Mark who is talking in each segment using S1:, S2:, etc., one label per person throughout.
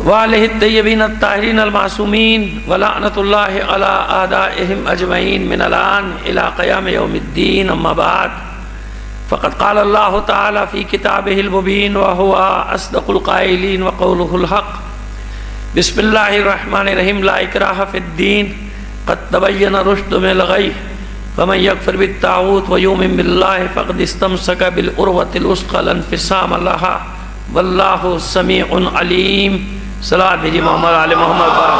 S1: وآلہ الطیبین الطاہرین المعصومین ولعنۃ اللہ علی اعدائہم اجمعین من الآن الی قیام یوم الدین اما بعد فقد قال اللہ تعالی فی کتابہ المبین وہو اصدق القائلین وقولہ الحق بسم اللہ الرحمن الرحیم لا اکراہ فی الدین قد تبین رشد من الغی فمن یکفر بالطاغوت ویؤمن باللہ فقد استمسک بالعروۃ الوثقی لا انفصام لہا واللہ سمیع علیم. صلوات بھیجیے محمد علی محمد پر.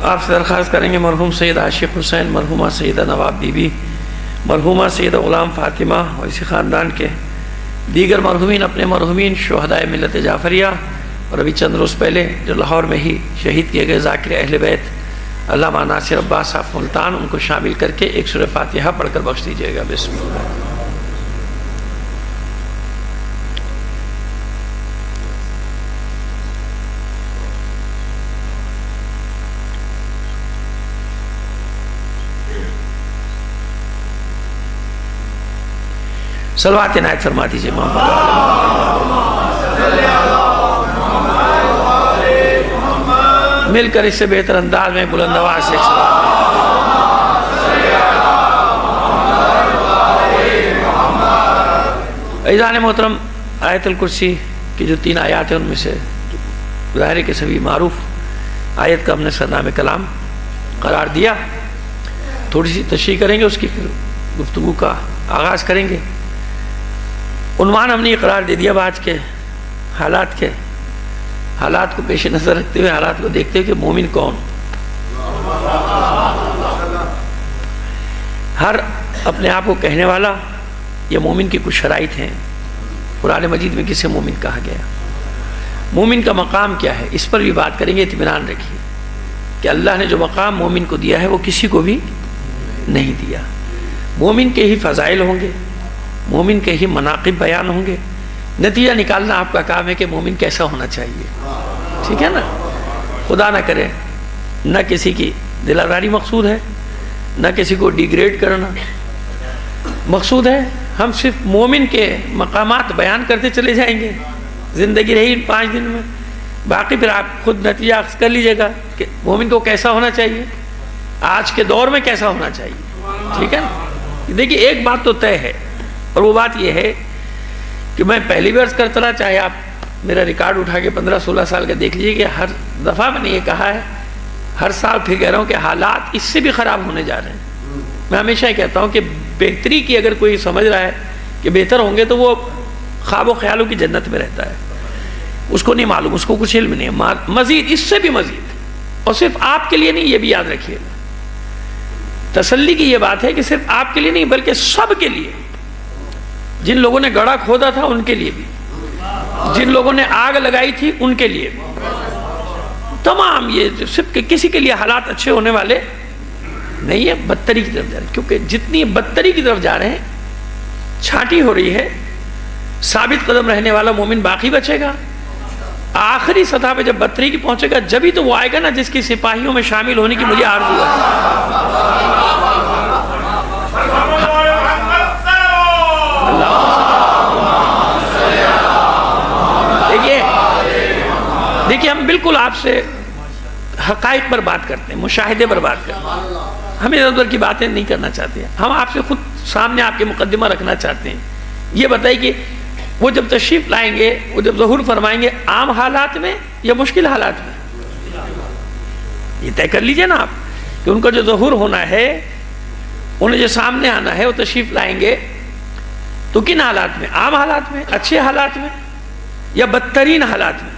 S1: آپ سے درخواست کریں گے مرحوم سید عاشق حسین، مرحومہ سیدہ نواب بی بی، مرحومہ سیدہ غلام فاطمہ اور اسی خاندان کے دیگر مرحومین اپنے مرحومین شہدائے ملت جعفریہ اور ابھی چند روز پہلے جو لاہور میں ہی شہید کیے گئے ذاکر اہل بیت علامہ ناصر عباس صاحب ملتان، ان کو شامل کر کے ایک سورہ فاتحہ پڑھ کر بخش دیجیے گا. بسم اللہ. صلوات عنایت فرما دیجیے محمد. مل کر اس سے بہتر انداز میں بلند آواز سے عزیزان محترم، آیت الکرسی کی جو 3 آیات ہیں ان میں سے ظاہر ہے کہ سبھی معروف آیت کا ہم نے سرنام کلام قرار دیا. تھوڑی سی تشریح کریں گے، اس کی پھر گفتگو کا آغاز کریں گے. عنوان ہم نے یہ قرار دے دیا آج کے حالات کو پیش نظر رکھتے ہوئے، حالات کو دیکھتے ہوئے کہ مومن کون. ہر اپنے آپ کو کہنے والا یہ مومن کی کچھ شرائط ہیں. قرآن مجید میں کسے مومن کہا گیا، مومن کا مقام کیا ہے، اس پر بھی بات کریں گے. اطمینان رکھیے کہ اللہ نے جو مقام مومن کو دیا ہے وہ کسی کو بھی نہیں دیا. مومن کے ہی فضائل ہوں گے، مومن کے ہی مناقب بیان ہوں گے. نتیجہ نکالنا آپ کا کام ہے کہ مومن کیسا ہونا چاہیے. ٹھیک ہے نا. خدا نہ کرے نہ کسی کی دل آزاری مقصود ہے، نہ کسی کو ڈیگریڈ کرنا مقصود ہے. ہم صرف مومن کے مقامات بیان کرتے چلے جائیں گے. زندگی رہی 5 دن میں، باقی پھر آپ خود نتیجہ اخذ کر لیجئے گا کہ مومن کو کیسا ہونا چاہیے، آج کے دور میں کیسا ہونا چاہیے. ٹھیک ہے نا. دیکھیے ایک بات تو طے ہے، اور وہ بات یہ ہے کہ میں پہلی بھی عرض کرتا رہا، چاہے آپ میرا ریکارڈ اٹھا کے 15-16 سال کا دیکھ لیجیے کہ ہر دفعہ میں نے یہ کہا ہے، ہر سال پھر کہہ رہا ہوں کہ حالات اس سے بھی خراب ہونے جا رہے ہیں. میں ہمیشہ یہ کہتا ہوں کہ بہتری کی اگر کوئی سمجھ رہا ہے کہ بہتر ہوں گے تو وہ خواب و خیالوں کی جنت میں رہتا ہے. اس کو نہیں معلوم، اس کو کچھ علم نہیں ہے. مزید اس سے بھی مزید، اور صرف آپ کے لیے نہیں، یہ بھی یاد رکھیے گا. تسلی کی یہ بات ہے کہ صرف آپ کے لیے نہیں بلکہ سب کے لیے. جن لوگوں نے گڑھا کھودا تھا ان کے لیے بھی، جن لوگوں نے آگ لگائی تھی ان کے لیے بھی، تمام یہ صرف کسی کے لیے حالات اچھے ہونے والے نہیں ہے. بدتری کی طرف جا رہے ہیں، کیونکہ جتنی بدتری کی طرف جا رہے ہیں چھانٹی ہو رہی ہے. ثابت قدم رہنے والا مومن باقی بچے گا. آخری سطح پہ جب بدتری کی پہنچے گا جبھی تو وہ آئے گا نا جس کی سپاہیوں میں شامل ہونے کی مجھے آرزو ہے. دیکھیے ہم بالکل آپ سے حقائق پر بات کرتے ہیں، مشاہدے پر بات کرتے ہیں. ہم ادھر ادھر کی باتیں نہیں کرنا چاہتے ہیں. ہم آپ سے خود سامنے آپ کے مقدمہ رکھنا چاہتے ہیں. یہ بتائیے کہ وہ جب تشریف لائیں گے، وہ جب ظہور فرمائیں گے، عام حالات میں یا مشکل حالات میں، یہ طے کر لیجئے نا آپ کہ ان کا جو ظہور ہونا ہے، انہیں جو سامنے آنا ہے، وہ تشریف لائیں گے تو کن حالات میں؟ عام حالات میں، اچھے حالات میں، یا بدترین حالات میں؟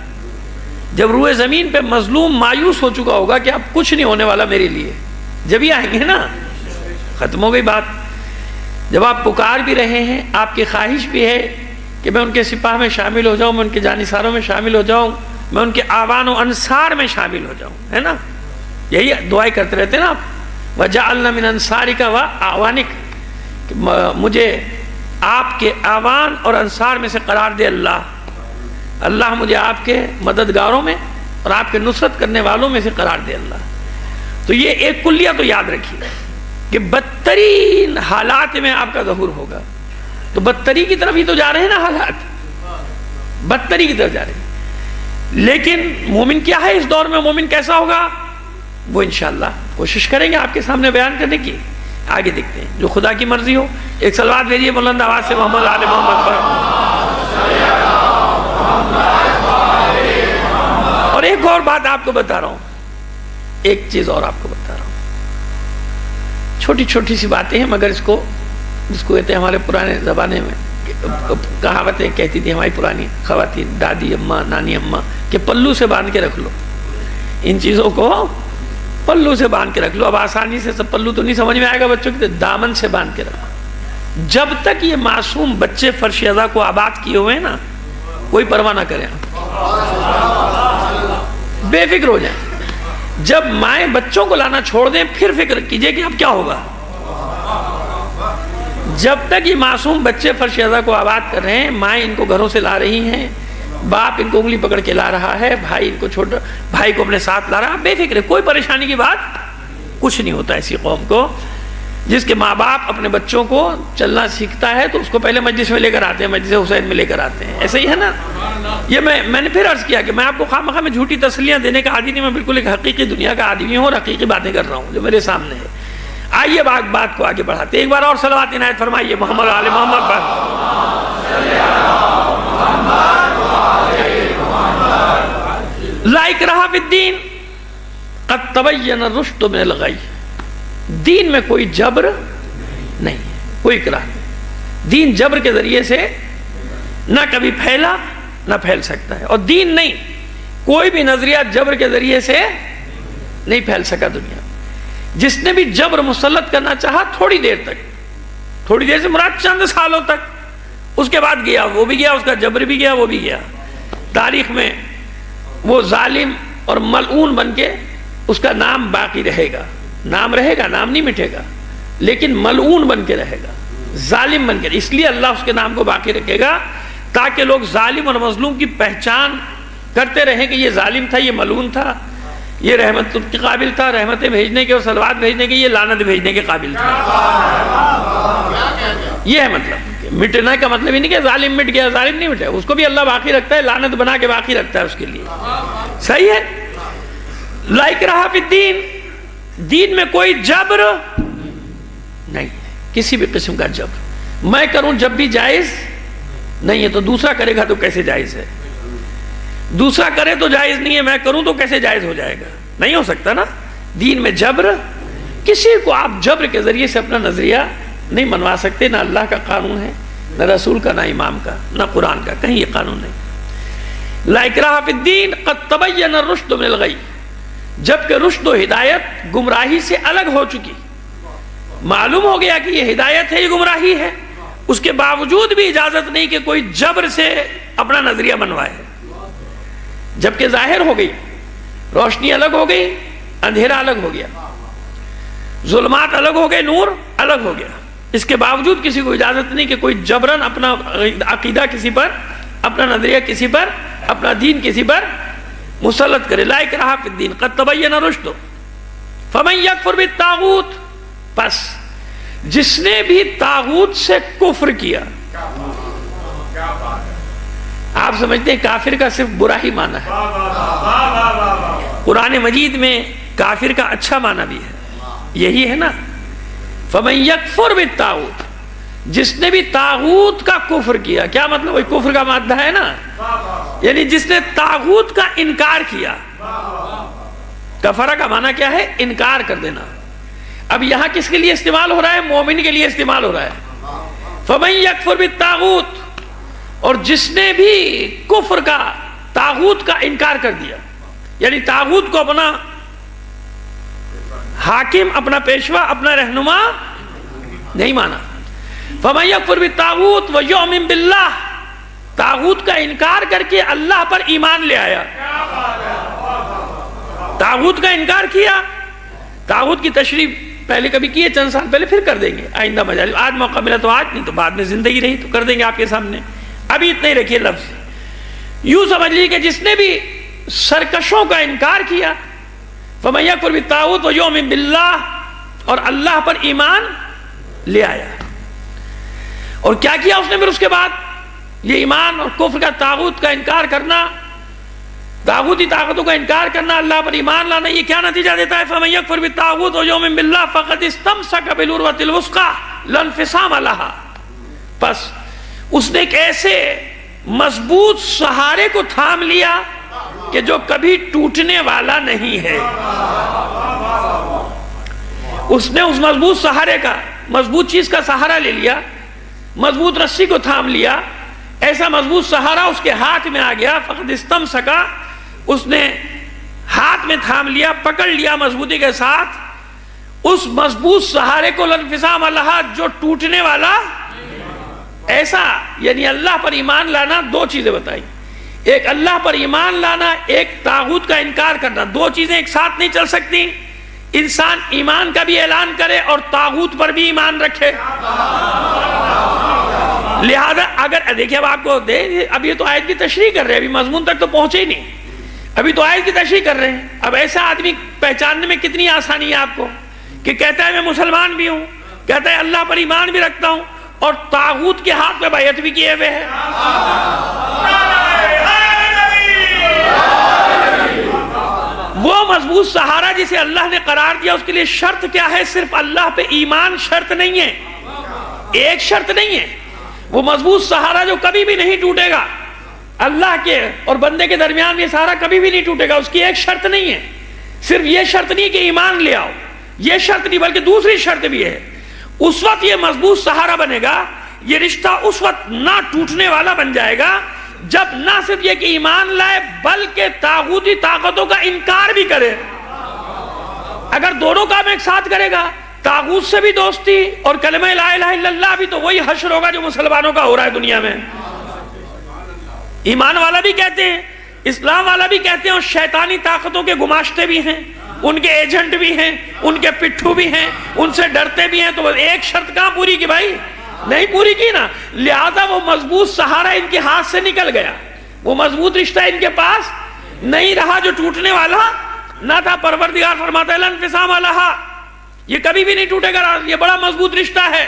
S1: جب روئے زمین پہ مظلوم مایوس ہو چکا ہوگا کہ اب کچھ نہیں ہونے والا میرے لیے، جب ہی آئیں گے نا. ختم ہو گئی بات. جب آپ پکار بھی رہے ہیں، آپ کی خواہش بھی ہے کہ میں ان کے سپاہ میں شامل ہو جاؤں، میں ان کے جانثاروں میں شامل ہو جاؤں، میں ان کے آوان و انصار میں شامل ہو جاؤں، ہے نا. یہی دعائیں کرتے رہتے ہیں نا آپ. وَجَعَلْنَا مِنْ أَنصَارِكَ وَأَعْوَانِكَ، کہ مجھے آپ کے آوان اور انصار میں سے قرار دے اللہ. اللہ مجھے آپ کے مددگاروں میں اور آپ کے نصرت کرنے والوں میں سے قرار دے اللہ. تو یہ ایک کلیہ تو یاد رکھیے کہ بدترین حالات میں آپ کا ظہور ہوگا. تو بدتری کی طرف ہی تو جا رہے ہیں نا حالات، بدتری کی طرف جا رہے ہیں. لیکن مومن کیا ہے اس دور میں، مومن کیسا ہوگا، وہ انشاءاللہ کوشش کریں گے آپ کے سامنے بیان کرنے کی. آگے دیکھتے ہیں، جو خدا کی مرضی ہو. ایک صلوات بھیجیے بلند آواز سے محمد آل محمد پر. اور ایک اور بات آپ کو بتا رہا ہوں، ایک چیز اور آپ کو بتا رہا ہوں. چھوٹی چھوٹی سی باتیں ہیں، مگر جس کو کہتے ہیں ہمارے پرانے زمانے میں کہاوتیں کہتی تھی ہماری پرانی خواتین، دادی اماں، نانی اماں، کہ پلو سے باندھ کے رکھ لو. ان چیزوں کو پلو سے باندھ کے رکھ لو. اب آسانی سے سب پلو تو نہیں سمجھ میں آئے گا بچوں کی، دامن سے باندھ کے رکھو. جب تک یہ معصوم بچے فرش ازا کو آباد کیے ہوئے ہیں نا، کوئی پرواہ نہ کریں، بے فکر ہو جائیں. جب مائیں بچوں کو لانا چھوڑ دیں پھر فکر کیجئے کہ اب کیا ہوگا. جب تک یہ معصوم بچے فرش ازا کو آباد کر رہے ہیں، مائیں ان کو گھروں سے لا رہی ہیں، باپ ان کو انگلی پکڑ کے لا رہا ہے، بھائی ان کو چھوٹا بھائی کو اپنے ساتھ لا رہا ہے، بے فکر ہے، کوئی پریشانی کی بات کچھ نہیں ہوتا. ایسی قوم کو جس کے ماں باپ اپنے بچوں کو چلنا سیکھتا ہے تو اس کو پہلے مجلس میں لے کر آتے ہیں، مجلس حسین میں لے کر آتے ہیں. ایسا ہی ہے نا. یہ میں نے پھر عرض کیا کہ میں آپ کو خواہ میں جھوٹی تسلیاں دینے کا عادی نہیں، میں بالکل ایک حقیقی دنیا کا آدمی ہوں اور حقیقی باتیں کر رہا ہوں جو میرے سامنے ہے. آئیے بات کو آگے بڑھاتے. ایک بار اور صلوات عنایت فرمائیے محمد آل محمد پر. لا اکراہ فی الدین قد تبین الرشد من الغی. دین میں کوئی جبر نہیں، کوئی اکراہ نہیں. دین جبر کے ذریعے سے نہ کبھی پھیلا نہ پھیل سکتا ہے، اور دین نہیں، کوئی بھی نظریہ جبر کے ذریعے سے نہیں پھیل سکا دنیا میں. جس نے بھی جبر مسلط کرنا چاہا تھوڑی دیر تک، تھوڑی دیر سے مراد چند سالوں تک، اس کے بعد گیا، وہ بھی گیا، اس کا جبر بھی گیا، وہ بھی گیا. تاریخ میں وہ ظالم اور ملعون بن کے اس کا نام باقی رہے گا. نام رہے گا، نام نہیں مٹے گا، لیکن ملعون بن کے رہے گا، ظالم بن کے. اس لیے اللہ اس کے نام کو باقی رکھے گا تاکہ لوگ ظالم اور مظلوم کی پہچان کرتے رہیں کہ یہ ظالم تھا، یہ ملعون تھا، یہ رحمت کے قابل تھا، رحمتیں بھیجنے کے اور صلوات بھیجنے کے، یہ لعنت بھیجنے کے قابل تھا. یہ ہے مطلب. مٹنا کا مطلب ہی نہیں کہ ظالم مٹ گیا، ظالم نہیں مٹا، اس کو بھی اللہ باقی رکھتا ہے، لعنت بنا کے باقی رکھتا ہے اس کے لیے. صحیح ہے. لا اکراہ فی الدین، دین میں کوئی جبر نہیں ہے، کسی بھی قسم کا جبر. میں کروں جب بھی جائز نہیں ہے، تو دوسرا کرے گا تو کیسے جائز ہے؟ دوسرا کرے تو جائز نہیں ہے، میں کروں تو کیسے جائز ہو جائے گا؟ نہیں ہو سکتا نا. دین میں جبر، کسی کو آپ جبر کے ذریعے سے اپنا نظریہ نہیں منوا سکتے. نہ اللہ کا قانون ہے، نہ رسول کا، نہ امام کا، نہ قرآن کا، کہیں یہ قانون نہیں. لا اکراہ فی الدین قد تبین الرشد من الغی. جبکہ رشد و ہدایت گمراہی سے الگ ہو چکی، معلوم ہو گیا کہ یہ ہدایت ہے، یہ گمراہی ہے، اس کے باوجود بھی اجازت نہیں کہ کوئی جبر سے اپنا نظریہ منوائے. جبکہ ظاہر ہو گئی، روشنی الگ ہو گئی، اندھیرا الگ ہو گیا، ظلمات الگ ہو گئے، نور الگ ہو گیا. اس کے باوجود کسی کو اجازت نہیں کہ کوئی جبرن اپنا عقیدہ کسی پر، اپنا نظریہ کسی پر، اپنا دین کسی پر مسلط کرے. لا اکراہ فی الدین قد تبین الرشد فمن یکفر بالطاغوت. پس جس نے بھی طاغوت سے کفر کیا. آپ سمجھتے ہیں کافر کا صرف برا ہی معنی ہے؟ قرآن مجید میں کافر کا اچھا معنی بھی ہے، یہی ہے نا. فمن یکفر بالطاغوت، جس نے بھی طاغوت کا کفر کیا. کیا مطلب؟ وہی کفر کا مادہ ہے نا، یعنی جس نے طاغوت کا انکار کیا. کفرہ کا معنی کیا ہے؟ انکار کر دینا. اب یہاں کس کے لیے استعمال ہو رہا ہے؟ مومن کے لیے استعمال ہو رہا ہے. فمن یکفر بالطاغوت، اور جس نے بھی کفر کا، طاغوت کا انکار کر دیا، یعنی طاغوت کو اپنا حاکم، اپنا پیشوا، اپنا رہنما نہیں مانا. فمن یکفر بالطاغوت ویؤمن باللہ، طاغوت کا انکار کر کے اللہ پر ایمان لے آیا. طاغوت کا انکار کیا. طاغوت کی تشریح پہلے کبھی کیے، چند سال پہلے، پھر کر دیں گے آئندہ مجالس. آج موقع ملا تو آج، نہیں تو بعد میں زندگی رہی تو کر دیں گے آپ کے سامنے. ابھی اتنے ہی رکھیے لفظ. یوں سمجھ لیجیے کہ جس نے بھی سرکشوں کا انکار کیا، فمن یکفر بالطاغوت ویؤمن باللہ، اور اللہ پر ایمان لے آیا. اور کیا کیا اس نے پھر اس کے بعد؟ یہ ایمان اور کفر کا، طاغوت کا انکار کرنا، طاغوتی طاقتوں کا انکار کرنا، اللہ پر ایمان لانا، یہ کیا نتیجہ دیتا ہے؟ فَمَن يَكْفُرْ بِالطَّاغُوتِ وَيُؤْمِن بِاللَّهِ فَقَدِ اسْتَمْسَكَ بِالْعُرْوَةِ الْوُثْقَىٰ لَا انفِصَامَ لَهَا۔ بس اس نے ایک ایسے مضبوط سہارے کو تھام لیا کہ جو کبھی ٹوٹنے والا نہیں ہے۔ اس نے اس مضبوط سہارے کا، مضبوط چیز کا سہارا لے لیا، مضبوط رسی کو تھام لیا، ایسا مضبوط سہارا اس کے ہاتھ میں آ گیا، فقد استمسکا، اس نے ہاتھ میں تھام لیا، پکڑ لیا مضبوطی کے ساتھ اس مضبوط سہارے کو، لانفصام لہا، جو ٹوٹنے والا ایسا۔ یعنی اللہ پر ایمان لانا، دو چیزیں بتائی، ایک اللہ پر ایمان لانا، ایک طاغوت کا انکار کرنا، دو چیزیں ایک ساتھ نہیں چل سکتی۔ انسان ایمان کا بھی اعلان کرے اور طاغوت پر بھی ایمان رکھے۔ لہذا اگر دیکھیں، اب آپ کو اب یہ تو آیت کی تشریح کر رہے ہیں، ابھی مضمون تک تو پہنچے ہی نہیں، ابھی تو آیت کی تشریح کر رہے ہیں۔ اب ایسا آدمی پہچاننے میں کتنی آسانی ہے آپ کو کہ کہتا ہے میں مسلمان بھی ہوں، کہتا ہے اللہ پر ایمان بھی رکھتا ہوں، اور طاغوت کے ہاتھ میں بیعت بھی کیے ہوئے ہے۔ وہ مضبوط سہارا جسے اللہ نے قرار دیا، اس کے لیے شرط کیا ہے؟ صرف اللہ پہ ایمان شرط نہیں ہے، ایک شرط نہیں ہے۔ وہ مضبوط سہارا جو کبھی بھی نہیں ٹوٹے گا، اللہ کے اور بندے کے درمیان یہ سہارا کبھی بھی نہیں ٹوٹے گا، اس کی ایک شرط نہیں ہے۔ صرف یہ شرط نہیں کہ ایمان لے آؤ، یہ شرط نہیں، بلکہ دوسری شرط بھی ہے۔ اس وقت یہ مضبوط سہارا بنے گا، یہ رشتہ اس وقت نہ ٹوٹنے والا بن جائے گا جب نہ صرف یہ کہ ایمان لائے بلکہ طاغوتی طاقتوں کا انکار بھی کرے۔ اگر دونوں کام ایک ساتھ کرے گا، طاغوت سے بھی دوستی اور کلمہ لا الہ الا اللہ بھی، تو وہی حشر ہوگا جو مسلمانوں کا ہو رہا ہے دنیا میں۔ ایمان والا بھی کہتے ہیں، اسلام والا بھی کہتے ہیں، اور شیطانی طاقتوں کے گماشتے بھی ہیں، ان کے ایجنٹ بھی ہیں، ان کے پٹھو بھی ہیں، ان سے ڈرتے بھی ہیں۔ تو ایک شرط کہاں پوری کی بھائی؟ نہیں پوری کی نا۔ لہذا وہ مضبوط سہارا ان کے ہاتھ سے نکل گیا، وہ مضبوط رشتہ ان کے پاس نہیں رہا جو ٹوٹنے والا نہ تھا۔ پروردگار فرماتا ہے لانفصام لہا، یہ کبھی بھی نہیں ٹوٹے گا، یہ بڑا مضبوط رشتہ ہے،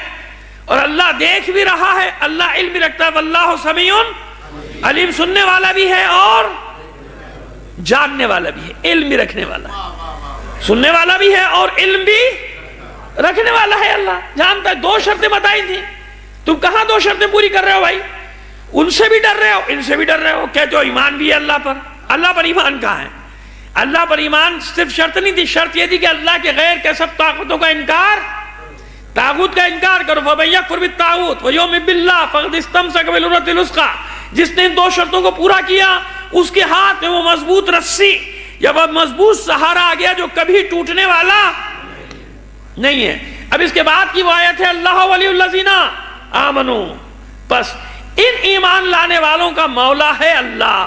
S1: اور اللہ دیکھ بھی رہا ہے، اللہ علم بھی رکھتا ہے۔ واللہ سمیع علیم، سننے والا بھی ہے اور جاننے والا بھی ہے، علم بھی رکھنے والا ہے، سننے والا بھی ہے اور علم بھی رکھنے والا ہے۔ اللہ جانتا ہے۔ دو شرطیں بتائی تھی، تم کہاں دو شرطیں پوری کر رہے ہو بھائی؟ ان سے بھی ڈر رہے ہو، ان سے بھی ڈر رہے ہو، کہتے ہو ایمان بھی ہے اللہ پر۔ اللہ پر ایمان کہاں ہے؟ اللہ پر ایمان صرف شرط نہیں تھی، شرط یہ تھی کہ اللہ کے غیر کے سب طاقتوں کا انکار، طاغوت کا انکار کرو۔ فَمَن يَكْفُرْ بِالطَّاغُوتِ وَيُؤْمِن بِاللَّهِ فَقَدِ اسْتَمْسَكَ بِالْعُرْوَةِ الْوُثْقَىٰ۔ جس نے ان دو شرطوں کو پورا کیا، اس کے ہاتھ میں وہ مضبوط رسی یا وہ مضبوط سہارا آ گیا جو کبھی ٹوٹنے والا نہیں ہے۔ اب اس کے بعد کی وہ آیت ہے اللہ ولی الذین آمنوا، بس ان ایمان لانے والوں کا مولا ہے اللہ۔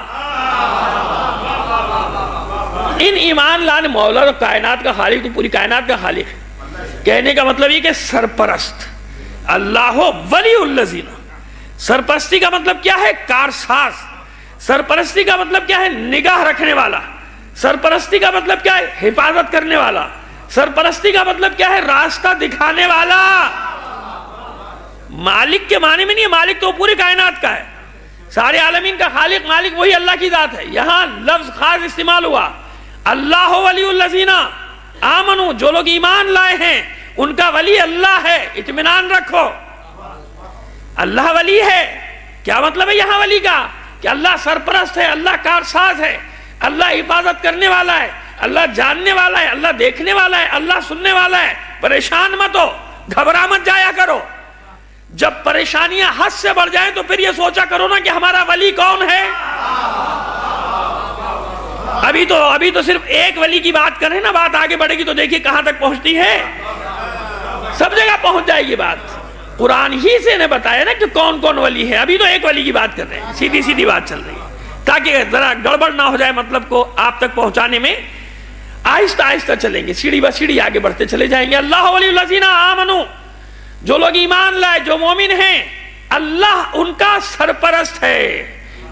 S1: ان ایمان لانے، مولا تو کائنات کا خالق، تو پوری کائنات کا خالق ہے۔ کہنے کا مطلب یہ کہ سرپرست اللہ ولی الذین۔ سرپرستی کا مطلب کیا ہے؟ کارساز۔ سرپرستی کا مطلب کیا ہے؟ نگاہ رکھنے والا۔ سرپرستی کا مطلب کیا ہے؟ حفاظت کرنے والا۔ سرپرستی کا مطلب کیا ہے؟ راستہ دکھانے والا۔ مالک کے معنی میں نہیں ہے، مالک تو پوری کائنات کا ہے، سارے عالمین کا خالق مالک وہی اللہ کی ذات ہے۔ یہاں لفظ خاص استعمال ہوا، اللہ ولی الذین آمنوا، جو لوگ ایمان لائے ہیں ان کا ولی اللہ ہے، اطمینان رکھو۔ اللہ ولی ہے، کیا مطلب ہے یہاں ولی کا؟ کہ اللہ سرپرست ہے، اللہ کارساز ہے، اللہ حفاظت کرنے والا ہے، اللہ جاننے والا ہے، اللہ دیکھنے والا ہے، اللہ سننے والا ہے۔ پریشان مت ہو، گھبرا مت جایا کرو۔ جب پریشانیاں حد سے بڑھ جائیں تو پھر یہ سوچا کرو نا کہ ہمارا ولی کون ہے۔ ابھی تو صرف ایک ولی کی بات کریں نا، بات آگے بڑھے گی تو دیکھیے کہاں تک پہنچتی ہے، سب جگہ پہنچ جائے گی بات۔ قرآن ہی سے نے بتایا نا کہ کون کون ولی ہے، ابھی تو ایک ولی کی بات کر رہے ہیں، سیدھی سیدھی بات چل رہی ہے، تاکہ ذرا گڑبڑ نہ ہو جائے، مطلب کو آپ تک پہنچانے میں آہستہ آہستہ چلیں گے، سیڑھی بہ سیڑھی آگے بڑھتے چلے جائیں گے۔ اللہ ولی الذین آمنوا، جو لوگ ایمان لائے، جو مومن ہیں، اللہ ان کا سرپرست ہے،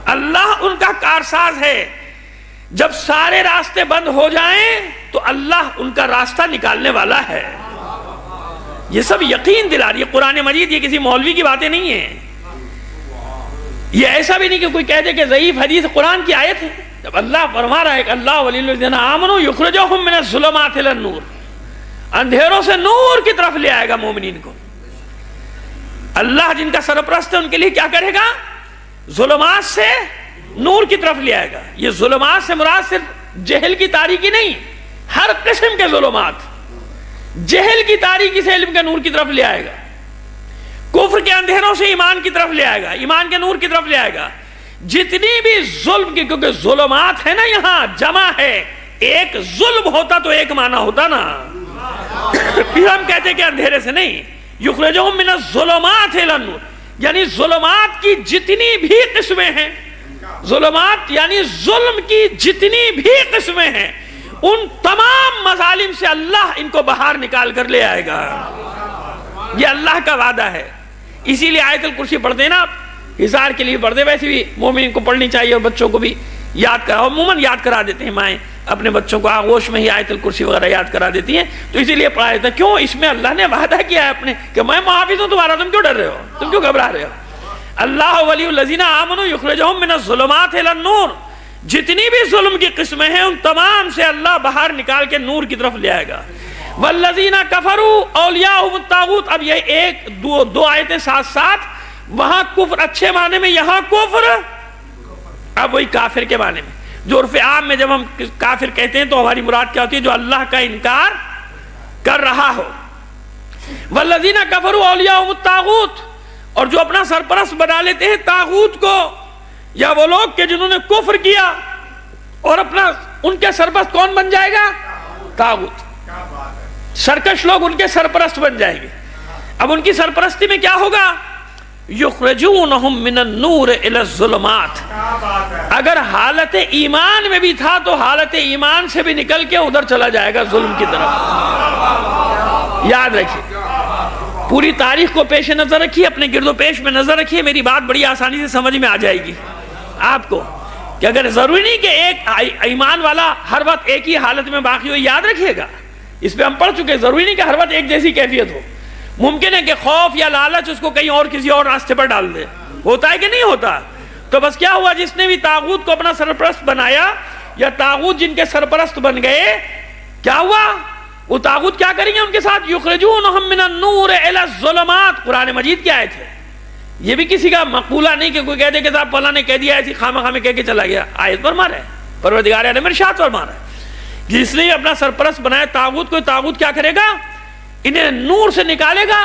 S1: اللہ ان کا کارساز ہے۔ جب سارے راستے بند ہو جائیں تو اللہ ان کا راستہ نکالنے والا ہے۔ یہ سب یقین دلا رہی ہے قرآن مجید، یہ کسی مولوی کی باتیں نہیں ہیں. یہ ایسا بھی نہیں کہ کوئی کہہ دے کہ ضعیف حدیث، قرآن کی آیت ہے. جب اللہ فرما رہا ہے کہ اللہ ولی الذین آمنوا یخرجہم من الظلمات الی النور، اندھیروں سے نور کی طرف لے آئے گا مومنین کو. اللہ جن کا سرپرست ہے ان کے لیے کیا کرے گا؟ ظلمات سے نور کی طرف لے آئے گا. یہ ظلمات سے مراد صرف جہل کی تاریکی نہیں، ہر قسم کے ظلمات. جہل کی تاریکی سے علم کے نور کی طرف لے آئے گا، کفر کے اندھیروں سے ایمان کی طرف لے آئے گا، ایمان کے نور کی طرف لے آئے گا. جتنی بھی ظلم کی، کیونکہ ظلمات ہے نا یہاں جمع ہے، ایک ظلم ہوتا تو ایک معنی ہوتا نا. پھر ہم کہتے ہیں کہ اندھیرے سے نہیں، یخرجہم من الظلمات الی النور، یعنی ظلمات کی جتنی بھی قسمیں ہیں، ظلمات یعنی ظلم کی جتنی بھی قسمیں ہیں، ان تمام مظالم سے اللہ ان کو باہر نکال کر لے آئے گا. یہ اللہ کا وعدہ ہے. اسی لیے آیت الکرسی پڑھتے ہیں نا، ہزار کے لیے پڑھتے، ویسے بھی مومن کو پڑھنی چاہیے اور بچوں کو بھی یاد کرا. عموماً یاد کرا دیتے ہیں مائیں اپنے بچوں کو، آغوش میں ہی آیت الکرسی وغیرہ یاد کرا دیتی ہیں. تو اسی لیے پڑھا دیتا ہے. کیوں؟ اس میں اللہ نے وعدہ کیا ہے اپنے کہ میں محافظ ہوں تمہارا، تم کیوں ڈر رہے ہو، تم کیوں گھبرا رہے ہو. اللہ ولی الذین آمنوا یخرجہم من الظلمات الی النور، جتنی بھی ظلم کی قسمیں ہیں ان تمام سے اللہ باہر نکال کے نور کی طرف لے آئے گا. والذین کفروا اولیاءہم الطاغوت. اب یہ ایک دو آیتیں ساتھ ساتھ، وہاں کفر اچھے معنی میں، یہاں کفر اب وہی کافر کے معنی میں. جو عرف عام میں جب ہم کافر کہتے ہیں تو ہماری مراد کیا ہوتی ہے؟ جو اللہ کا انکار کر رہا ہو. والذین کفروا اولیاءہم الطاغوت، اور جو اپنا سرپرست بنا لیتے ہیں طاغوت کو، یا وہ لوگ کہ جنہوں نے کفر کیا اور اپنا، ان کے سرپرست کون بن جائے گا؟ طاغوت. سرکش لوگ ان کے سرپرست بن جائیں گے. اب ان کی سرپرستی میں کیا ہوگا؟ یخرجونہم من النور الی الظلمات. اگر حالت ایمان میں بھی تھا تو حالت ایمان سے بھی نکل کے ادھر چلا جائے گا ظلم کی طرف. یاد رکھیے، پوری تاریخ کو پیش نظر رکھیے، اپنے گرد و پیش میں نظر رکھیے. میری بات بڑی آسانی سے سمجھ میں آ جائے گی آپ کو کہ اگر ضروری نہیں کہ ایک ایمان والا ہر وقت ایک ہی حالت میں باقی ہو. یاد رکھیے گا، اس پہ ہم پڑھ چکے، ضروری نہیں کہ ہر وقت ایک جیسی کیفیت ہو. ممکن ہے کہ خوف یا لالچ اس کو کہیں اور کسی اور راستے پر ڈال دے. ہوتا ہے کہ نہیں ہوتا؟ تو بس کیا ہوا، جس نے بھی طاغوت کو اپنا سرپرست بنایا یا طاغوت جن کے سرپرست بن گئے، کیا ہوا؟ وہ طاغوت کیا کریں گے ان کے ساتھ؟ یخرجونہم من النور الی الظلمات. قرآن مجید کی آیت ہے، یہ بھی کسی کا مقولہ نہیں کہ کوئی کہہ دے کہ صاحب فلاں نے کہہ دیا ایسی خامہ خامے کہہ کے چلا گیا. آیت فرما رہا ہے، پروردگار عالم ارشاد فرما رہا ہے، جس نے اپنا سرپرست بنایا طاغوت کو، طاغوت کیا کرے گا؟ انہیں نور سے نکالے گا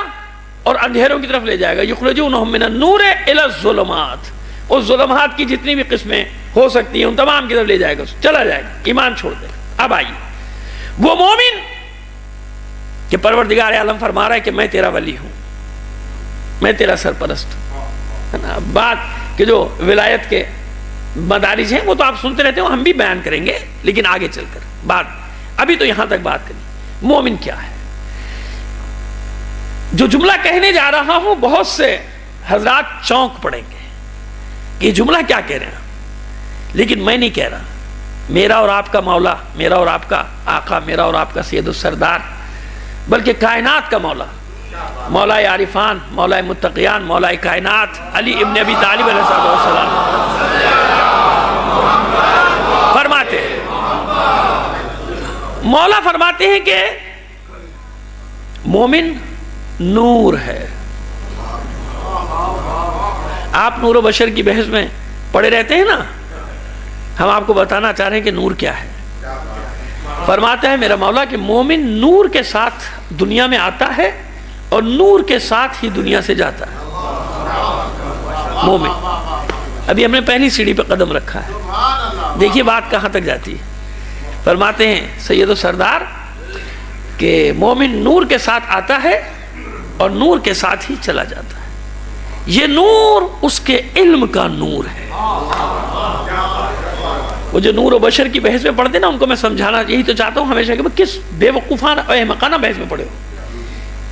S1: اور اندھیروں کی طرف لے جائے گا. یخرجونہم من النور الی الظلمات. اس ظلمات کی جتنی بھی قسمیں ہو سکتی ہیں ان تمام کی طرف لے جائے گا، چلا جائے گا، ایمان چھوڑ دے گا. اب آئیے وہ مومن کہ پروردگار عالم فرما رہا ہے کہ میں تیرا ولی ہوں، میں تیرا سرپرست ہوں. بات کہ جو ولایت کے مدارج ہیں وہ تو آپ سنتے رہتے ہو، ہم بھی بیان کریں گے، لیکن آگے چل کر بات، ابھی تو یہاں تک بات کریں. مومن کیا ہے؟ جو جملہ کہنے جا رہا ہوں بہت سے حضرات چونک پڑیں گے کہ یہ جملہ کیا کہہ رہے ہیں، لیکن میں نہیں کہہ رہا. میرا اور آپ کا مولا، میرا اور آپ کا آقا، میرا اور آپ کا سید السردار، بلکہ کائنات کا مولا، مولا عارفان، مولا متقیان، مولا کائنات علی ابن ابی طالب علیہ السلام فرماتے ہیں، مولا فرماتے ہیں کہ مومن نور ہے. آپ نور و بشر کی بحث میں پڑے رہتے ہیں نا، ہم آپ کو بتانا چاہ رہے ہیں کہ نور کیا ہے. فرماتا ہے میرا مولا کہ مومن نور کے ساتھ دنیا میں آتا ہے اور نور کے ساتھ ہی دنیا سے جاتا ہے. مومن، ابھی ہم نے پہلی سیڑھی پہ قدم رکھا ہے، دیکھیے بات کہاں تک جاتی ہے. فرماتے ہیں سید و سردار کہ مومن نور کے ساتھ آتا ہے اور نور کے ساتھ ہی چلا جاتا ہے. یہ نور اس کے علم کا نور ہے. وہ جو نور و بشر کی بحث میں پڑھتے نا، ان کو میں سمجھانا یہی تو چاہتا ہوں ہمیشہ کہ کس بے وقوفانہ احمقانہ بحث میں پڑھے ہو.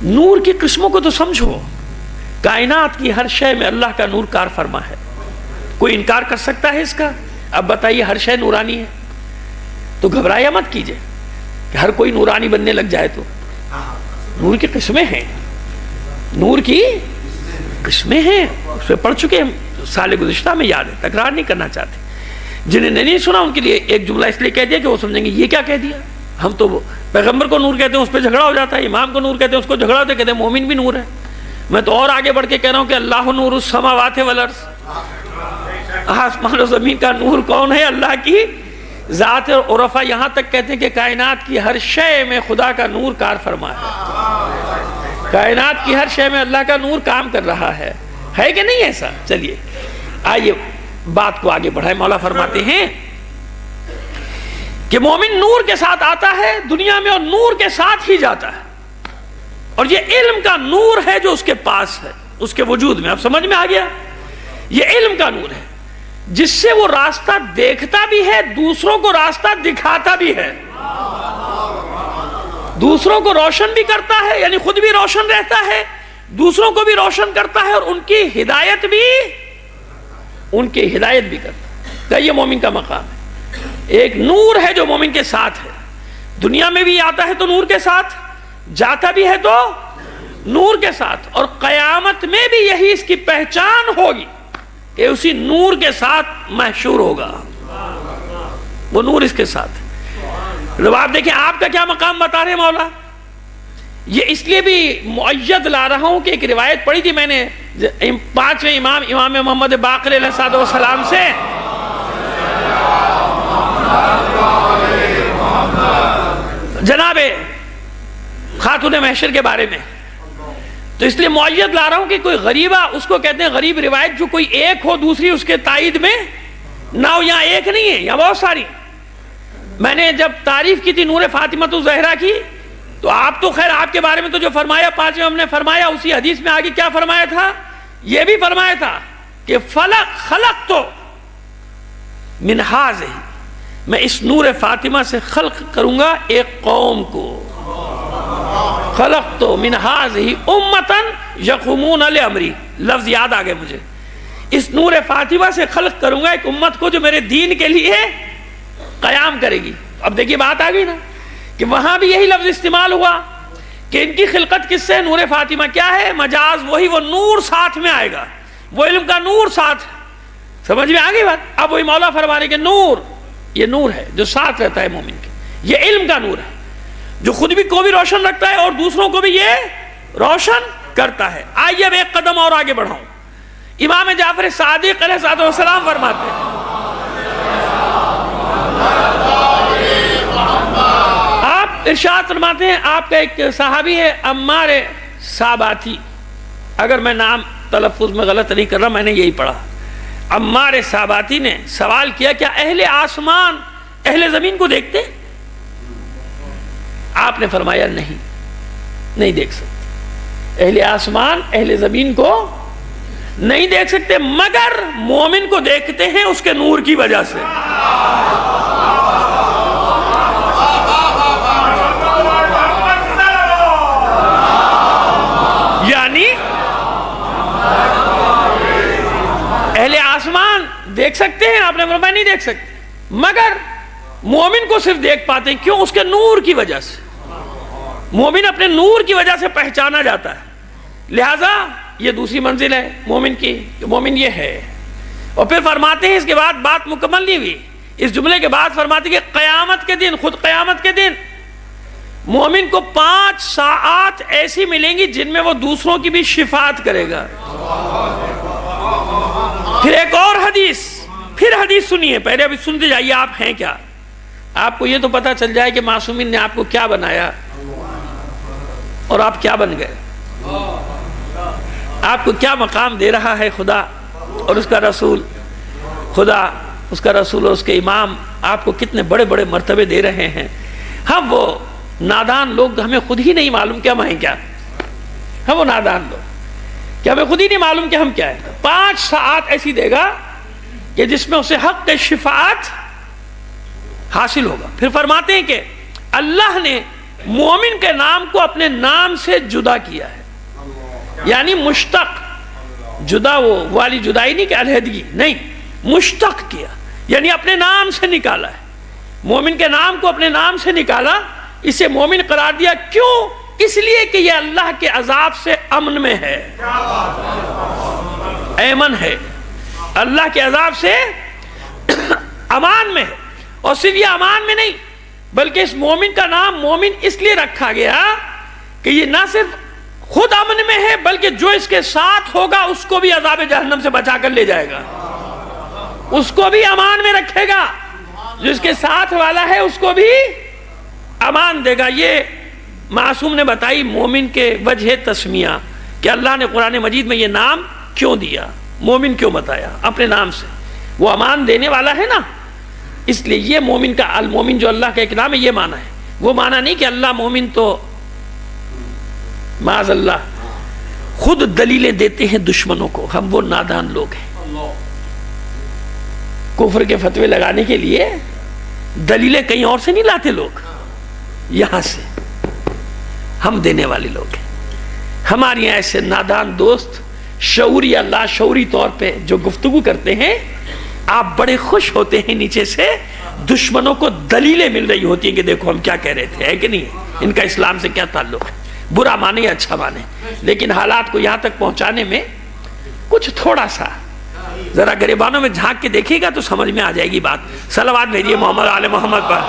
S1: نور کی قسموں کو تو سمجھو. کائنات کی ہر شے میں اللہ کا نور کار فرما ہے. کوئی انکار کر سکتا ہے اس کا؟ اب بتائیے، ہر شے نورانی ہے تو گھبرایا مت کیجئے کہ ہر کوئی نورانی بننے لگ جائے تو. نور کی قسمیں ہیں، نور کی قسمیں ہیں، اس پہ پڑھ چکے ہم سال گزشتہ میں، یاد ہے، تکرار نہیں کرنا چاہتے. جنہیں نہیں سنا ان کے لیے ایک جملہ اس لیے کہہ دیا کہ وہ سمجھیں گے یہ کیا کہہ دیا. ہم تو پیغمبر کو نور کہتے ہیں، اس پہ جھگڑا ہو جاتا ہے، امام کو نور کہتے ہیں، اس کو جھگڑا ہوتا ہے، کہتے ہیں مومن بھی نور ہے. میں تو اور آگے بڑھ کے کہہ رہا ہوں کہ اللہ نور السماوات والارض، آسمان و زمین کا نور کون ہے؟ اللہ کی ذات. اور عرفا یہاں تک کہتے ہیں کہ کائنات کی ہر شے میں خدا کا نور کار فرما ہے، کائنات کی ہر شے میں اللہ کا نور کام کر رہا ہے کہ نہیں ایسا؟ چلیے آئیے بات کو آگے بڑھائیں. مولا فرماتے ہیں کہ مومن نور کے ساتھ آتا ہے دنیا میں اور نور کے ساتھ ہی جاتا ہے، اور یہ علم کا نور ہے جو اس کے پاس ہے، اس کے وجود میں. اب سمجھ میں آ گیا؟ یہ علم کا نور ہے جس سے وہ راستہ دیکھتا بھی ہے، دوسروں کو راستہ دکھاتا بھی ہے، دوسروں کو روشن بھی کرتا ہے، یعنی خود بھی روشن رہتا ہے، دوسروں کو بھی روشن کرتا ہے، اور ان کی ہدایت بھی کرتا ہے. یہ مومن کا مقام ہے. ایک نور ہے جو مومن کے ساتھ ہے، دنیا میں بھی آتا ہے تو نور کے ساتھ، جاتا بھی ہے تو نور کے ساتھ، اور قیامت میں بھی یہی اس کی پہچان ہوگی کہ اسی نور کے ساتھ محشور ہوگا. وہ نور اس کے ساتھ ہے. جب آپ دیکھیں آپ کا کیا مقام بتا رہے مولا. یہ اس لیے بھی معید لا رہا ہوں کہ ایک روایت پڑھی تھی میں نے پانچویں امام محمد باقر علیہ السلام سے، جناب خاتون محشر کے بارے میں. تو اس لیے معید لا رہا ہوں کہ کوئی غریبہ، اس کو کہتے ہیں غریب روایت، جو کوئی ایک ہو دوسری اس کے تائید میں نہ ہو. یہاں ایک نہیں ہے، یہاں بہت ساری. میں نے جب تعریف کی تھی نور فاطمۃ الزہرا کی، تو آپ تو خیر آپ کے بارے میں تو جو فرمایا پانچویں ہم نے فرمایا، اسی حدیث میں آگے کیا فرمایا تھا؟ یہ بھی فرمایا تھا کہ خلق تو من ہذہ، میں اس نور فاطمہ سے خلق کروں گا ایک قوم کو. خلق تو من ہذہ امتن یقومون لامری، لفظ یاد آ گئے مجھے. اس نور فاطمہ سے خلق کروں گا ایک امت کو جو میرے دین کے لیے قیام کرے گی. اب دیکھیے بات آ گئی نا کہ وہاں بھی یہی لفظ استعمال ہوا کہ ان کی خلقت کس سے؟ نور فاطمہ. کیا ہے مجاز؟ وہی وہ نور ساتھ میں آئے گا، وہ علم کا نور ساتھ. سمجھ میں آ گئی بات؟ اب وہی مولا فرمانے کے نور، یہ نور ہے جو ساتھ رہتا ہے مومن کے. یہ علم کا نور ہے جو خود بھی کو بھی روشن رکھتا ہے اور دوسروں کو بھی یہ روشن کرتا ہے. آئیے اب ایک قدم اور آگے بڑھاؤں. امام جعفر صادق علیہ السلام فرماتے ہیں، آپ ارشاد فرماتے ہیں، آپ کا ایک صحابی ہے عمار ساباتی، اگر میں نام تلفظ میں غلط نہیں کر رہا، میں نے یہی پڑھا. عمار ساباتی نے سوال کیا کیا اہل آسمان اہل زمین کو دیکھتے؟ آپ نے فرمایا نہیں دیکھ سکتے. اہل آسمان اہل زمین کو نہیں دیکھ سکتے، مگر مومن کو دیکھتے ہیں اس کے نور کی وجہ سے. یعنی اہل آسمان دیکھ سکتے ہیں، آپ نے فرمایا نہیں دیکھ سکتے، مگر مومن کو صرف دیکھ پاتے ہیں. کیوں؟ اس کے نور کی وجہ سے. مومن اپنے نور کی وجہ سے پہچانا جاتا ہے. لہذا یہ دوسری منزل ہے مومن کی، مومن یہ ہے. اور پھر فرماتے ہیں اس کے بعد بات مکمل نہیں ہوئی، اس جملے کے بعد فرماتے ہیں کہ قیامت کے دن، خود قیامت کے دن مومن کو 5 ساعات ایسی ملیں گی جن میں وہ دوسروں کی بھی شفاعت کرے گا. پھر ایک اور حدیث، پھر حدیث سنیے، پہلے ابھی سنتے جائیے. آپ ہیں کیا؟ آپ کو یہ تو پتا چل جائے کہ معصومین نے آپ کو کیا بنایا اور آپ کیا بن گئے. آپ کو کیا مقام دے رہا ہے خدا اور اس کا رسول. خدا، اس کا رسول اور اس کے امام آپ کو کتنے بڑے بڑے مرتبے دے رہے ہیں. ہم وہ نادان لوگ ہمیں خود ہی نہیں معلوم کہ ہم ہیں کیا. ہم وہ نادان لوگ کہ ہمیں خود ہی نہیں معلوم کہ ہم کیا ہیں. 5 ساعات ایسی دے گا کہ جس میں اسے حق کے شفاعت حاصل ہوگا. پھر فرماتے ہیں کہ اللہ نے مومن کے نام کو اپنے نام سے جدا کیا ہے، یعنی مشتق. جدا وہ والی جدائی نہیں کہ علیحدگی نہیں، مشتق کیا یعنی اپنے نام سے نکالا ہے. مومن کے نام کو اپنے نام سے نکالا، اسے مومن قرار دیا. کیوں؟ اس لیے کہ یہ اللہ کے عذاب سے امن میں ہے، ایمن ہے، اللہ کے عذاب سے امان میں ہے۔ اور صرف یہ امان میں نہیں بلکہ اس مومن کا نام مومن اس لیے رکھا گیا کہ یہ نہ صرف خود امن میں ہے بلکہ جو اس کے ساتھ ہوگا اس کو بھی عذاب جہنم سے بچا کر لے جائے گا، اس کو بھی امان میں رکھے گا، جو اس کے ساتھ والا ہے اس کو بھی امان دے گا۔ یہ معصوم نے بتائی مومن کے وجہ تسمیہ کہ اللہ نے قرآن مجید میں یہ نام کیوں دیا، مومن کیوں بتایا اپنے نام سے، وہ امان دینے والا ہے نا، اس لیے یہ مومن کا المومن جو اللہ کا ایک نام ہے یہ معنی ہے۔ وہ معنی نہیں کہ اللہ مومن تو معاذ اللہ خود دلیلیں دیتے ہیں دشمنوں کو، ہم وہ نادان لوگ ہیں، کفر کے فتوے لگانے کے لیے دلیلیں کہیں اور سے نہیں لاتے لوگ، یہاں سے ہم دینے والے لوگ ہیں۔ ہمارے یہاں ایسے نادان دوست شعوری یا لاشعوری طور پہ جو گفتگو کرتے ہیں، آپ بڑے خوش ہوتے ہیں، نیچے سے دشمنوں کو دلیلیں مل رہی ہوتی ہیں کہ دیکھو ہم کیا کہہ رہے تھے، ہے کہ نہیں، ان کا اسلام سے کیا تعلق ہے، برا مانے یا اچھا مانے، لیکن حالات کو یہاں تک پہنچانے میں کچھ تھوڑا سا ذرا گریبانوں میں جھانک کے دیکھیے گا تو سمجھ میں آ جائے گی بات۔ صلوات بھیجیے محمد آل محمد پر،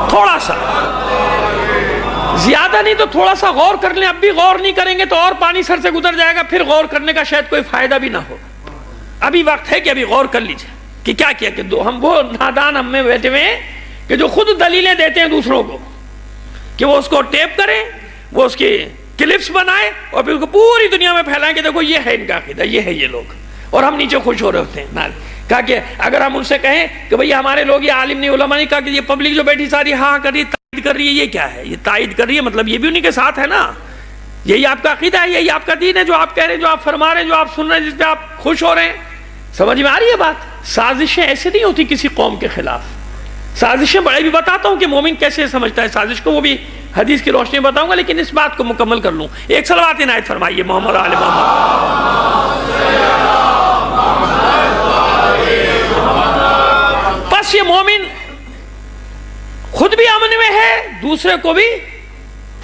S1: تھوڑا سا، زیادہ نہیں تو تھوڑا سا غور کر لیں۔ اب بھی غور نہیں کریں گے تو اور پانی سر سے گزر جائے گا، پھر غور کرنے کا شاید کوئی فائدہ بھی نہ ہو۔ ابھی وقت ہے کہ ابھی غور کر لیجئے کہ کیا کیا کہ ہم وہ نادان ہم میں بیٹھے ہوئے ہیں کہ جو خود دلیلیں دیتے ہیں دوسروں کو کہ وہ اس کو ٹیپ کریں، وہ اس کی کلپس بنائیں اور پھر اس کو پوری دنیا میں پھیلائیں کہ دیکھو یہ ہے ان کا عقیدہ، یہ ہے یہ لوگ، اور ہم نیچے خوش ہو رہے ہوتے ہیں۔ کہا کہ اگر ہم ان سے کہیں کہ بھئی ہمارے لوگ یہ عالم نہیں، علماء نہیں، کہا کہ یہ پبلک جو بیٹھی ساری ہاں کر رہی ہے، تائید کر رہی ہے، یہ کیا ہے، یہ تائید کر رہی ہے، مطلب یہ بھی انہی کے ساتھ ہے نا، یہی آپ کا عقیدہ ہے، یہی آپ کا دین ہے، جو آپ کہہ رہے ہیں، جو آپ فرما رہے ہیں، جو آپ سن رہے ہیں، جس پہ آپ خوش ہو رہے ہیں۔ سمجھ میں آ رہی ہے بات؟ سازشیں ایسے نہیں ہوتی کسی قوم کے خلاف، سازشیں بڑے بھی بتاتا ہوں کہ مومن کیسے سمجھتا ہے سازش کو، وہ بھی حدیث کی روشنی بتاؤں گا، لیکن اس بات کو مکمل کر لوں۔ ایک صلوات عنایت فرمائیے محمد آل محمد۔ پس یہ مومن خود بھی امن میں ہے، دوسرے کو بھی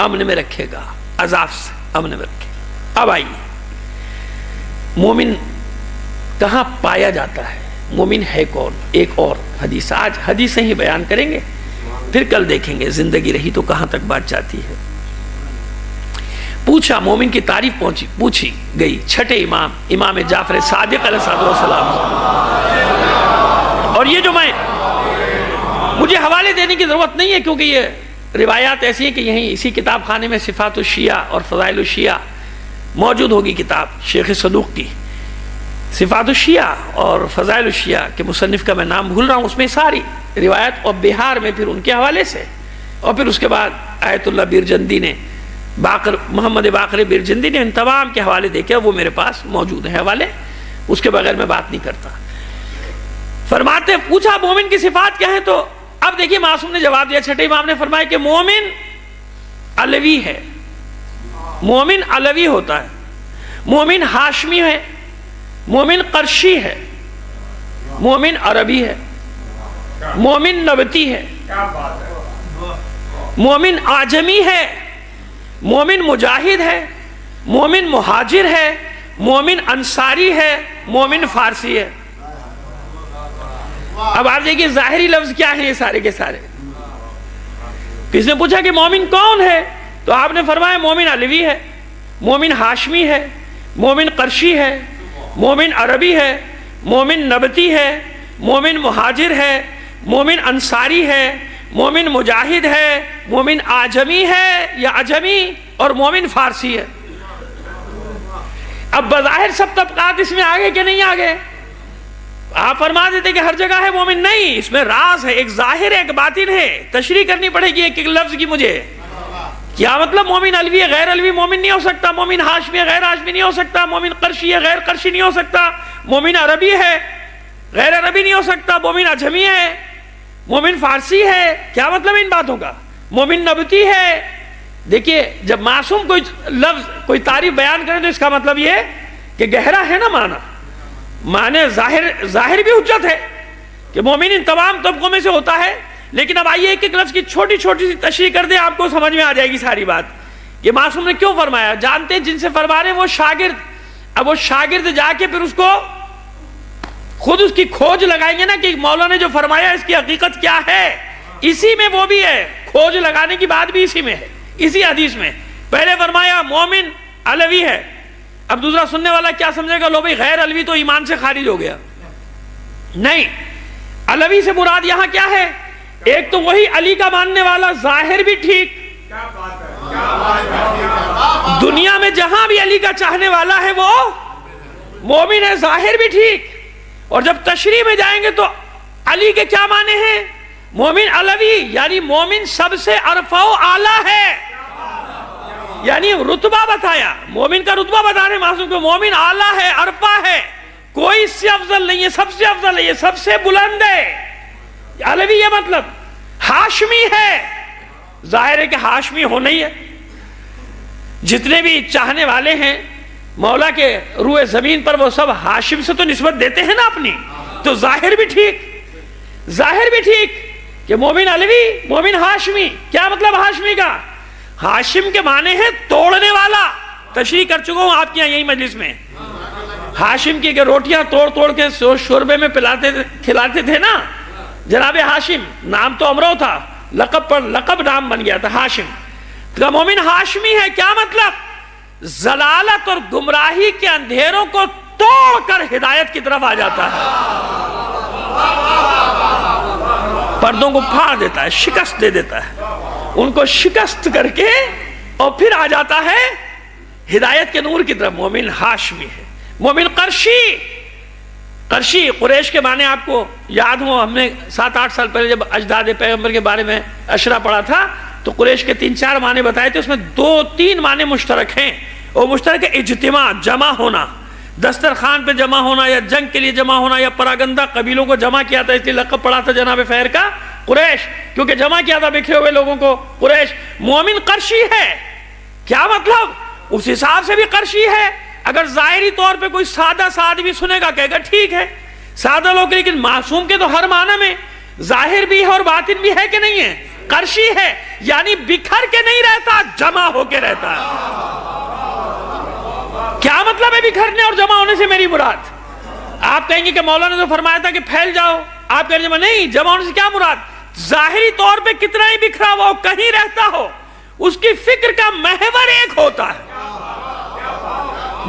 S1: امن میں رکھے گا، عذاب سے امن میں رکھے گا۔ اب آئیے مومن کہاں پایا جاتا ہے، مومن ہے کون؟ ایک اور حدیث، آج حدیثیں ہی بیان کریں گے، پھر کل دیکھیں گے زندگی رہی تو کہاں تک بات جاتی ہے۔ پوچھا، مومن کی تعریف پوچھی گئی چھٹے امام، امام جعفر صادق علیہ السلام، اور یہ جو مجھے حوالے دینے کی ضرورت نہیں ہے کیونکہ یہ روایات ایسی ہیں کہ یہیں اسی کتاب خانے میں صفات الشیعہ اور فضائل الشیعہ موجود ہوگی، کتاب شیخ صدوق کی صفات الشیعہ اور فضائل الشیعہ کے مصنف کا میں نام بھول رہا ہوں، اس میں ساری روایت، اور بہار میں پھر ان کے حوالے سے، اور پھر اس کے بعد آیت اللہ بیرجندی نے، محمد باقر بیرجندی نے ان تمام کے حوالے دیکھے، وہ میرے پاس موجود ہیں حوالے، اس کے بغیر میں بات نہیں کرتا۔ فرماتے پوچھا مومن کی صفات کیا ہیں، تو اب دیکھیے معصوم نے جواب دیا، چھٹے امام نے فرمایا کہ مومن علوی ہے، مومن علوی ہوتا ہے، مومن ہاشمی ہے، مومن قرشی ہے، مومن عربی ہے، مومن نبتی ہے، مومن آجمی ہے، مومن مجاہد ہے، مومن مہاجر ہے، مومن انصاری ہے، مومن فارسی ہے۔ اب آپ دیکھیے ظاہری لفظ کیا ہیں یہ سارے کے سارے۔ کس نے پوچھا کہ مومن کون ہے، تو آپ نے فرمایا مومن علوی ہے، مومن ہاشمی ہے، مومن قرشی ہے، مومن عربی ہے، مومن نبتی ہے، مومن مہاجر ہے، مومن انصاری ہے، مومن مجاہد ہے، مومن آجمی ہے یا عجمی، اور مومن فارسی ہے۔ اب بظاہر سب طبقات اس میں آگے کہ نہیں آگے؟ آپ فرما دیتے کہ ہر جگہ ہے مومن، نہیں، اس میں راز ہے، ایک ظاہر ہے، ایک باطن ہے، تشریح کرنی پڑے گی ایک ایک لفظ کی مجھے۔ کیا مطلب مومن علوی ہے غیر علوی مومن نہیں ہو سکتا، مومن ہاشمی ہے غیر ہاشمی نہیں ہو سکتا، مومن قرشی ہے غیر قرشی نہیں ہو سکتا، مومن عربی ہے غیر عربی نہیں ہو سکتا، مومن عجمی ہے، مومن فارسی ہے، کیا مطلب ان باتوں کا؟ مومن نبتی ہے۔ دیکھیے جب معصوم کوئی لفظ کوئی تعریف بیان کرے تو اس کا مطلب یہ کہ گہرا ہے نا معنی ظاہر بھی حجت ہے کہ مومن ان تمام طبقوں میں سے ہوتا ہے، لیکن اب آئیے ایک ایک لفظ کی چھوٹی چھوٹی سی تشریح کر دیں، آپ کو سمجھ میں آ جائے گی ساری بات. یہ معصوم نے کیوں فرمایا؟ جانتے ہیں جن سے فرما رہے ہیں وہ شاگرد. اب وہ شاگرد جا کے پھر اس کو خود اس کی کھوج لگائیں گے نا کہ مولا نے جو فرمایا اس کی حقیقت کیا ہے. اسی میں وہ بھی ہے، کھوج لگانے کی بات بھی اسی میں ہے، اسی حدیث میں. پہلے فرمایا مومن علوی ہے. اب دوسرا سننے والا کیا سمجھے گا، لو بھائی غیر علوی تو ایمان سے خارج ہو گیا. نہیں، علوی سے مراد یہاں کیا ہے؟ ایک تو وہی علی کا ماننے والا، ظاہر بھی ٹھیک، دنیا میں جہاں بھی علی کا چاہنے والا ہے وہ مومن ہے، ظاہر بھی ٹھیک. اور جب تشریح میں جائیں گے تو علی کے کیا معنی ہیں؟ مومن علوی، یعنی مومن سب سے ارفع و اعلیٰ ہے، یعنی رتبہ بتایا، مومن کا رتبہ بتا رہے معصوم کو، مومن اعلیٰ ہے، ارفع ہے، کوئی اس سے افضل نہیں ہے، سب سے افضل ہے، یہ سب سے بلند ہے. علوی یہ مطلب. ہاشمی ہے، ظاہر ہے کہ ہاشمی ہونا ہی ہے. جتنے بھی چاہنے والے ہیں مولا کے روئے زمین پر وہ سب ہاشم سے تو نسبت دیتے ہیں نا اپنی، تو ظاہر بھی ٹھیک، ظاہر بھی ٹھیک کہ مومن علوی، مومن ہاشمی. کیا مطلب ہاشمی کا؟ ہاشم کے معنی ہے توڑنے والا. تشریح کر چکا ہوں آپ کے یہاں یہی مجلس میں. ہاشم کی کہ روٹیاں توڑ توڑ کے شوربے میں کھلاتے تھے نا جناب ہاشم. نام تو امرو تھا، لقب پر لقب نام بن گیا تھا ہاشم. تو مومن ہاشمی ہے. کیا مطلب؟ ضلالت اور گمراہی کے اندھیروں کو توڑ کر ہدایت کی طرف آ جاتا ہے، پردوں کو پھاڑ دیتا ہے، شکست دے دیتا ہے، ان کو شکست کر کے اور پھر آ جاتا ہے ہدایت کے نور کی طرف. مومن ہاشمی ہے. مومن قرشی، قرشی قریش کے معنی آپ کو یاد ہو، ہم نے 7-8 سال پہلے جب اجداد پیغمبر کے بارے میں اشرا پڑھا تھا تو قریش کے 3-4 معنی بتائے تھے، اس میں 2-3 معنی مشترک ہیں. وہ مشترک ہے اجتماع، جمع ہونا، دسترخوان پہ جمع ہونا، یا جنگ کے لیے جمع ہونا، یا پراگندہ قبیلوں کو جمع کیا تھا، اس لیے لقب پڑا تھا جناب فہر کا قریش، کیونکہ جمع کیا تھا بکھرے ہوئے لوگوں کو قریش. مومن قرشی ہے. کیا مطلب؟ اس حساب سے بھی قرشی ہے. اگر ظاہری طور پہ کوئی سادہ آدمی سنے گا کہے گا ٹھیک ہے سادہ لوگ، لیکن معصوم کے تو ہر معنی میں ظاہر بھی ہے اور باطن بھی ہے کہ نہیں ہے. قرشی ہے یعنی بکھر کے نہیں رہتا، جمع ہو کے رہتا ہے. کیا مطلب ہے بکھرنے اور جمع ہونے سے میری مراد؟ آپ کہیں گے کہ مولا نے تو فرمایا تھا کہ پھیل جاؤ، آپ کہیں گے نہیں، جمع ہونے سے کیا مراد؟ ظاہری طور پہ کتنا ہی بکھرا ہوا ہو، کہیں رہتا ہو، اس کی فکر کا محور ایک ہوتا ہے.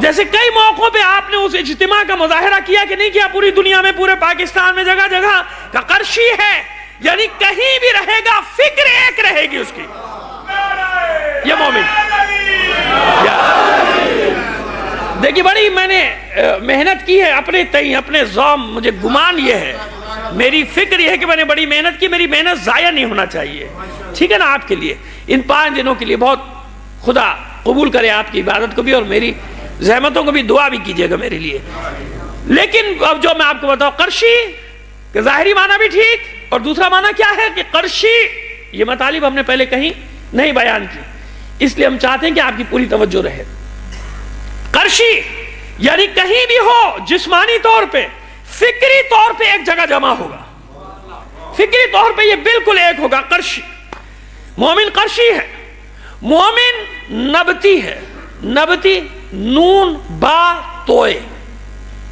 S1: جیسے کئی موقعوں پہ آپ نے اس اجتماع کا مظاہرہ کیا کہ نہیں کیا، پوری دنیا میں، پورے پاکستان میں جگہ جگہ کا قرشی ہے، یعنی کہیں بھی رہے گا فکر ایک رہے گی اس کی. یہ مومن. دیکھیے بڑی میں نے محنت کی ہے اپنے تئیں، اپنے ذوم، مجھے گمان یہ ہے، میری فکر یہ ہے کہ میں نے بڑی محنت کی، میری محنت ضائع نہیں ہونا چاہیے. ٹھیک ہے نا؟ آپ کے لیے ان 5 دنوں کے لیے بہت خدا قبول کرے آپ کی عبادت کو بھی، اور میری زحمتوں کو بھی دعا بھی کیجئے گا میرے لیے. لیکن اب جو میں آپ کو بتاؤں، قرشی کہ ظاہری معنی بھی ٹھیک، اور دوسرا معنی کیا ہے کہ قرشی. یہ مطالب ہم نے پہلے کہیں نہیں بیان کی، اس لیے ہم چاہتے ہیں کہ آپ کی پوری توجہ رہے. قرشی یعنی کہیں بھی ہو، جسمانی طور پہ، فکری طور پہ ایک جگہ جمع ہوگا، فکری طور پہ یہ بالکل ایک ہوگا. قرشی، مومن قرشی ہے. مومن نبتی ہے. نبتی نون با توئے،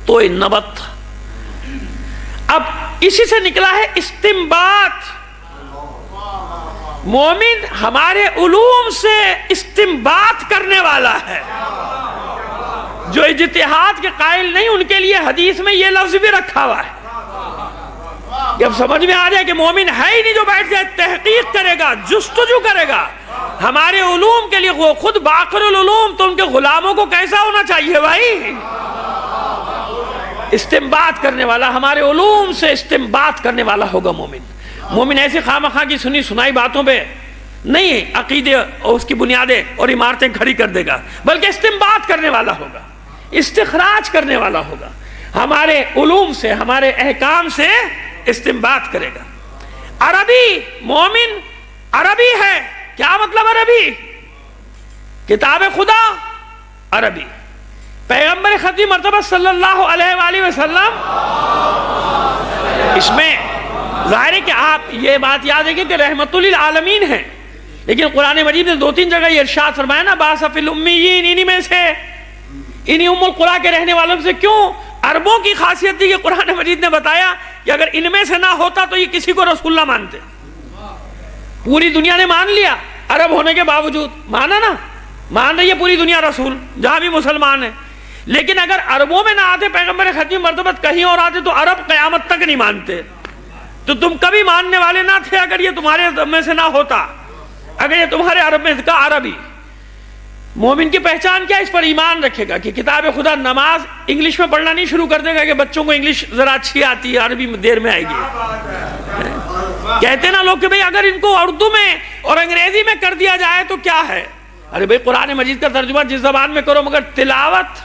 S1: توئے نبت. اب اسی سے نکلا ہے استنباط. مومن ہمارے علوم سے استنباط کرنے والا ہے. جو اجتہاد کے قائل نہیں، ان کے لیے حدیث میں یہ لفظ بھی رکھا ہوا ہے. جب سمجھ میں آ جائے کہ مومن ہے ہی نہیں جو بیٹھ جائے تحقیق کرے گا، جستجو کرے گا ہمارے علوم کے لیے، وہ خود باقر العلوم، تو ان کے غلاموں کو کیسا ہونا چاہیے بھائی؟ استنباط کرنے والا، ہمارے علوم سے استنباط کرنے والا ہوگا مومن. مومن ایسے خواہ کی سنی سنائی باتوں پہ نہیں عقیدے اور اس کی بنیادیں اور عمارتیں کھڑی کر دے گا، بلکہ استنباط کرنے والا ہوگا، استخراج کرنے والا ہوگا، ہمارے علوم سے، ہمارے احکام سے استنباط کرے گا. عربی، مومن عربی ہے. کیا مطلب عربی؟ کتاب خدا عربی، پیغمبر ختم مرتبہ صلی اللہ علیہ وآلہ وسلم اس میں ظاہر ہے کہ آپ یہ بات یاد رکھیں کہ رحمت للعالمین ہے، لیکن قرآن مجید نے 2-3 جگہ یہ ارشاد فرمایا نا، بعث فی الامیین، انہی میں سے، انہی ام القریٰ کے رہنے والوں سے. کیوں؟ عربوں کی خاصیت تھی کہ قرآن مجید نے بتایا کہ اگر ان میں سے نہ ہوتا تو یہ کسی کو رسول نہ مانتے. پوری دنیا نے مان لیا عرب ہونے کے باوجود، مانا نا، مان رہی ہے پوری دنیا رسول جہاں بھی مسلمان ہیں. لیکن اگر عربوں میں نہ آتے پیغمبر ختمی مرتبت کہیں اور آتے تو عرب قیامت تک نہیں مانتے. تو تم کبھی ماننے والے نہ تھے اگر یہ تمہارے میں سے نہ ہوتا، اگر یہ تمہارے عرب میں کا عربی. مومن کی پہچان کیا؟ اس پر ایمان رکھے گا کہ کتاب خدا نماز انگلش میں پڑھنا نہیں شروع کر دے گا کہ بچوں کو انگلش ذرا اچھی آتی ہے، عربی دیر میں آئے گی. کہتے نا لوگ کہ بھئی اگر ان کو اردو میں اور انگریزی میں کر دیا جائے تو کیا ہے؟ ارے بھئی قرآن مجید کا ترجمہ جس زبان میں کرو مگر تلاوت،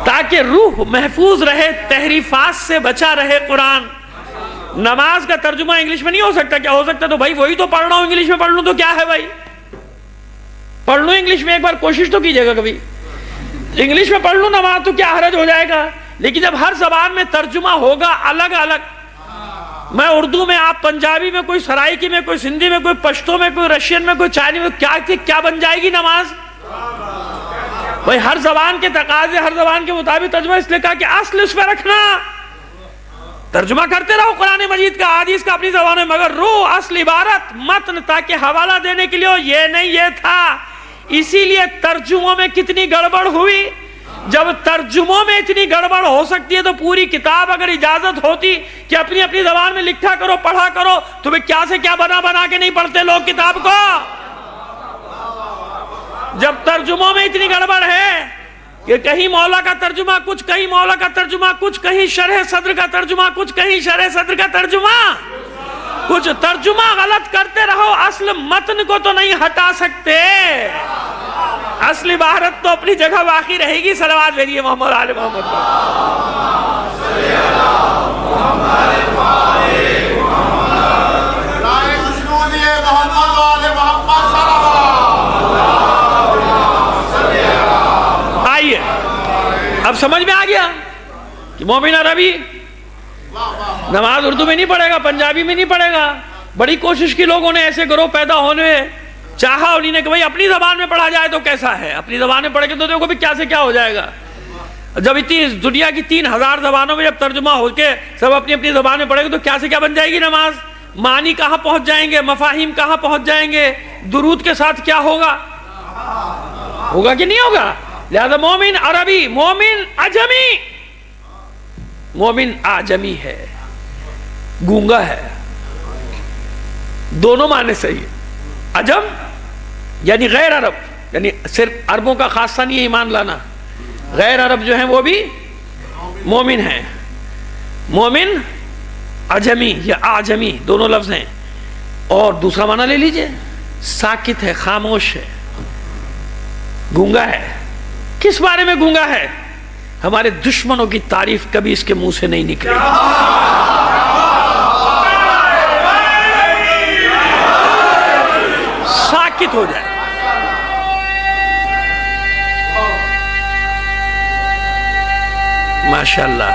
S1: تاکہ روح محفوظ رہے، تحریفات سے بچا رہے قرآن. نماز کا ترجمہ انگلش میں نہیں ہو سکتا. کیا ہو سکتا؟ تو بھائی وہی تو پڑھ رہا ہوں، انگلش میں پڑھ لوں تو کیا ہے بھائی؟ پڑھ لوں انگلش میں، ایک بار کوشش تو کیجئے گا کبھی. انگلش میں پڑھ لوں نماز تو کیا حرج ہو جائے گا؟ لیکن جب ہر زبان میں ترجمہ ہوگا الگ الگ، میں اردو میں، آپ پنجابی میں، کوئی سرائکی میں، کوئی سندھی میں، کوئی پشتو میں، کوئی رشین میں، کوئی چائنی میں، کیا بن جائے گی نماز؟ بھائی ہر زبان کے تقاضے، ہر زبان کے مطابق ترجمہ، اس لیے کہا کہ اصل اس میں رکھنا، ترجمہ کرتے رہو قرآن مجید کا، حدیث کا اپنی زبان میں، مگر روح، اصل، عبارت، متن، تاکہ حوالہ دینے کے لیے ہو. یہ نہیں، یہ تھا. اسی لیے ترجموں میں کتنی گڑبڑ ہوئی. جب ترجموں میں اتنی گڑبڑ ہو سکتی ہے تو پوری کتاب اگر اجازت ہوتی کہ اپنی اپنی زبان میں لکھا کرو، پڑھا کرو، تو بھی کیا سے کیا بنا کے نہیں پڑھتے لوگ کتاب کو. جب ترجموں میں اتنی گڑبڑ ہے کہ کہیں مولا کا ترجمہ کچھ، کہیں مولا کا ترجمہ کچھ، کہیں شرح صدر کا ترجمہ کچھ، کہیں شرح صدر کا ترجمہ کچھ، ترجمہ غلط کرتے رہو، اصل متن کو تو نہیں ہٹا سکتے. اصلی عبارت تو اپنی جگہ باقی رہے گی. صلوات بھیجیے محمد آل محمد پر. آئیے اب سمجھ میں آ گیا کہ مومن عربی نماز اردو میں نہیں پڑھے گا، پنجابی میں نہیں پڑھے گا. بڑی کوشش کی لوگوں نے ایسے گروہ پیدا ہونے چاہا، انہیں نے کہ بھئی اپنی زبان میں پڑھا جائے تو کیسا ہے، اپنی زبان میں پڑھے گے تو دیکھو بھی کیا سے کیا ہو جائے گا. جب اتنی دنیا کی 3000 زبانوں میں جب ترجمہ ہو کے سب اپنی اپنی زبان میں پڑھے گے تو کیا سے کیا بن جائے گی نماز. معنی کہاں پہنچ جائیں گے، مفاہیم کہاں پہنچ جائیں گے، درود کے ساتھ کیا ہوگا، ہوگا کہ نہیں ہوگا. لہذا مومن عربی، مومن عجمی، مومن آجمی ہے، گونگا ہے. دونوں معنی صحیح ہے. عجم یعنی غیر عرب، یعنی صرف عربوں کا خاصہ نہیں ہے ایمان لانا، غیر عرب جو ہیں وہ بھی مومن ہیں. مومن عجمی یا آجمی دونوں لفظ ہیں. اور دوسرا معنی لے لیجئے، ساکت ہے، خاموش ہے، گونگا ہے. کس بارے میں گونگا ہے؟ ہمارے دشمنوں کی تعریف کبھی اس کے منہ سے نہیں نکلے. ساکت ہو جائے. ماشاءاللہ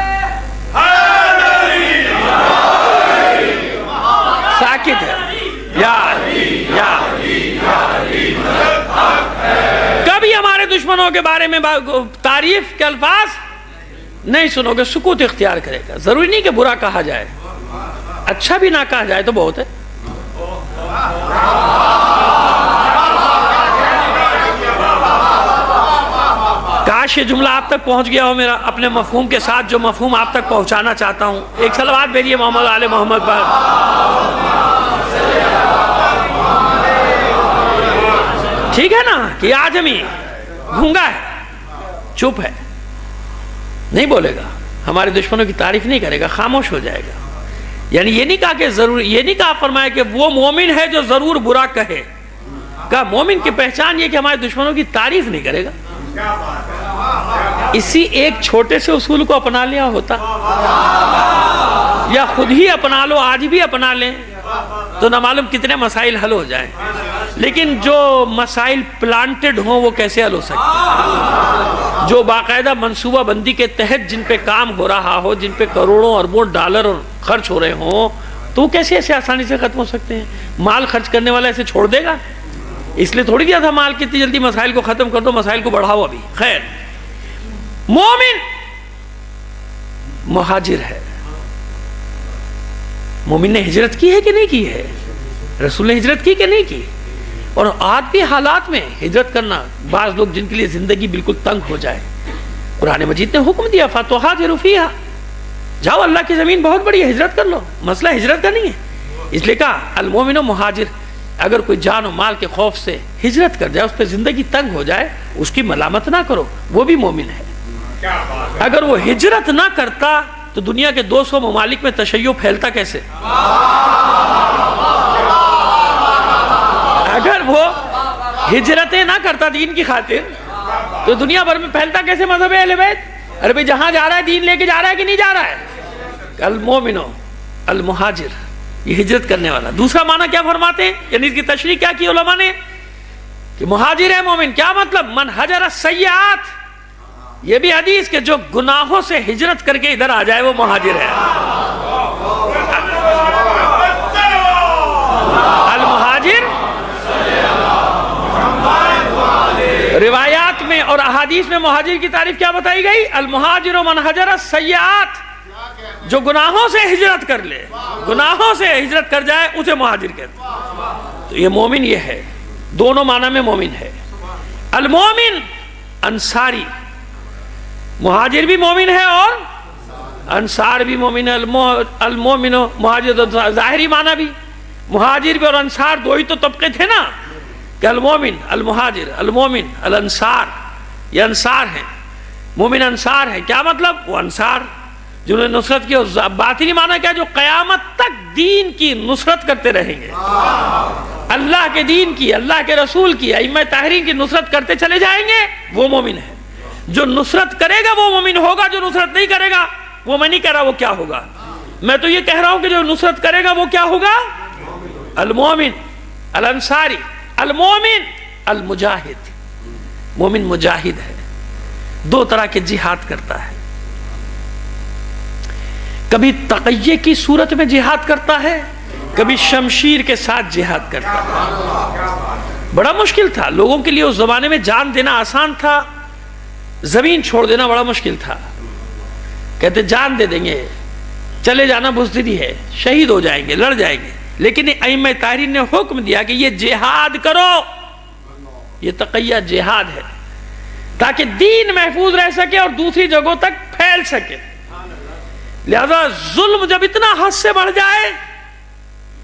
S1: ساکت ہے. کبھی ہمارے دشمنوں کے بارے میں تعریف کے الفاظ نہیں سنو گے، سکوت اختیار کرے گا. ضروری نہیں کہ برا کہا جائے، اچھا بھی نہ کہا جائے تو بہت ہے. کاش یہ جملہ آپ تک پہنچ گیا ہو میرا اپنے مفہوم کے ساتھ، جو مفہوم آپ تک پہنچانا چاہتا ہوں. ایک صلوات بھیجیے محمد آل محمد پر. ٹھیک ہے نا کہ آجمی گونگا ہے، چپ ہے، نہیں بولے گا، ہمارے دشمنوں کی تعریف نہیں کرے گا، خاموش ہو جائے گا. یعنی یہ نہیں کہا کہ ضرور، یہ نہیں کہا فرمایا کہ وہ مومن ہے جو ضرور برا کہے. کہا مومن کی پہچان یہ کہ ہمارے دشمنوں کی تعریف نہیں کرے گا. اسی ایک چھوٹے سے اصول کو اپنا لیا ہوتا، یا خود ہی اپنا لو، آج بھی اپنا لیں تو نہ معلوم کتنے مسائل حل ہو جائیں. لیکن جو مسائل پلانٹڈ ہوں وہ کیسے حل ہو سکتے ہیں؟ جو باقاعدہ منصوبہ بندی کے تحت جن پہ کام ہو رہا ہو، جن پہ کروڑوں اربوں ڈالر اور خرچ ہو رہے ہوں، تو وہ کیسے ایسے آسانی سے ختم ہو سکتے ہیں؟ مال خرچ کرنے والا ایسے چھوڑ دے گا؟ اس لیے تھوڑی دیا تھا مال کی اتنی جلدی مسائل کو ختم کر دو، مسائل کو بڑھاؤ ابھی. خیر، مومن مہاجر ہے. مومن نے ہجرت کی ہے کہ نہیں کی ہے؟ رسول نے ہجرت کی کہ نہیں کی؟ اور آج بھی حالات میں ہجرت کرنا، بعض لوگ جن کے لیے زندگی بالکل تنگ ہو جائے، قرآن مجید نے حکم دیا فَتُحَاجِرُ فِيهَا، جاؤ اللہ کی زمین بہت بڑی ہے، ہجرت کر لو. مسئلہ ہجرت کا نہیں ہے. اس لیے کہا المومن مہاجر. اگر کوئی جان و مال کے خوف سے ہجرت کر جائے، اس پہ زندگی تنگ ہو جائے، اس کی ملامت نہ کرو، وہ بھی مومن ہے. اگر وہ ہجرت نہ کرتا تو دنیا کے 200 ممالک میں تشیع پھیلتا کیسے؟ اگر وہ ہجرتیں نہ کرتا دین کی خاطر تو دنیا بھر میں پھیلتا کیسے مذہب اہل بیت؟ ارے بھئی جہاں جا رہا ہے دین لے کے جا رہا ہے کہ نہیں جا رہا ہے؟ المومن المہاجر، یہ ہجرت کرنے والا. دوسرا معنی کیا فرماتے ہیں؟ یعنی اس کی تشریح کیا کی علماء نے کہ مہاجر ہے مومن. کیا مطلب؟ من حجر السیئات. یہ بھی حدیث کہ جو گناہوں سے ہجرت کر کے ادھر آ جائے وہ مہاجر ہے. المہاجر روایات میں اور احادیث میں مہاجر کی تعریف کیا بتائی گئی؟ المہاجر من حجر السیئات، جو گناہوں سے ہجرت کر لے، گناہوں سے ہجرت کر جائے اسے مہاجر کہتے ہیں. تو یہ مومن یہ ہے، دونوں معنی میں مومن ہے. المومن انصاری، مہاجر بھی مومن ہے اور انصار بھی مومن ہے. المومن مہاجر ظاہری معنی بھی، مہاجر بھی اور انصار دو ہی تو طبقے تھے نا، کہ المومن المہاجر، المومن الانصار، یہ انصار ہیں. مومن انصار ہے. کیا مطلب؟ وہ انصار جنہوں نے نصرت کی. اور باطنی معنی کیا؟ جو قیامت تک دین کی نصرت کرتے رہیں گے، اللہ کے دین کی، اللہ کے رسول کی، ائمہ طاہرین کی نصرت کرتے چلے جائیں گے، وہ مومن ہے. جو نصرت کرے گا وہ مومن ہوگا، جو نصرت نہیں کرے گا وہ میں نہیں کہہ رہا وہ کیا ہوگا، میں تو یہ کہہ رہا ہوں کہ جو نصرت کرے گا وہ کیا ہوگا؟ المومن الانصاری. المومن المجاہد، مومن مجاہد ہے. دو طرح کے جہاد کرتا ہے. کبھی تقیہ کی صورت میں جہاد کرتا ہے، کبھی شمشیر کے ساتھ جہاد کرتا ہے. بڑا مشکل تھا لوگوں کے لیے اس زمانے میں. جان دینا آسان تھا، زمین چھوڑ دینا بڑا مشکل تھا. کہتے جان دے دیں گے، چلے جانا بزدلی ہے، شہید ہو جائیں گے، لڑ جائیں گے. لیکن ائمہ طاہرین نے حکم دیا کہ یہ جہاد کرو، یہ تقیہ جہاد ہے، تاکہ دین محفوظ رہ سکے اور دوسری جگہوں تک پھیل سکے. لہذا ظلم جب اتنا حد سے بڑھ جائے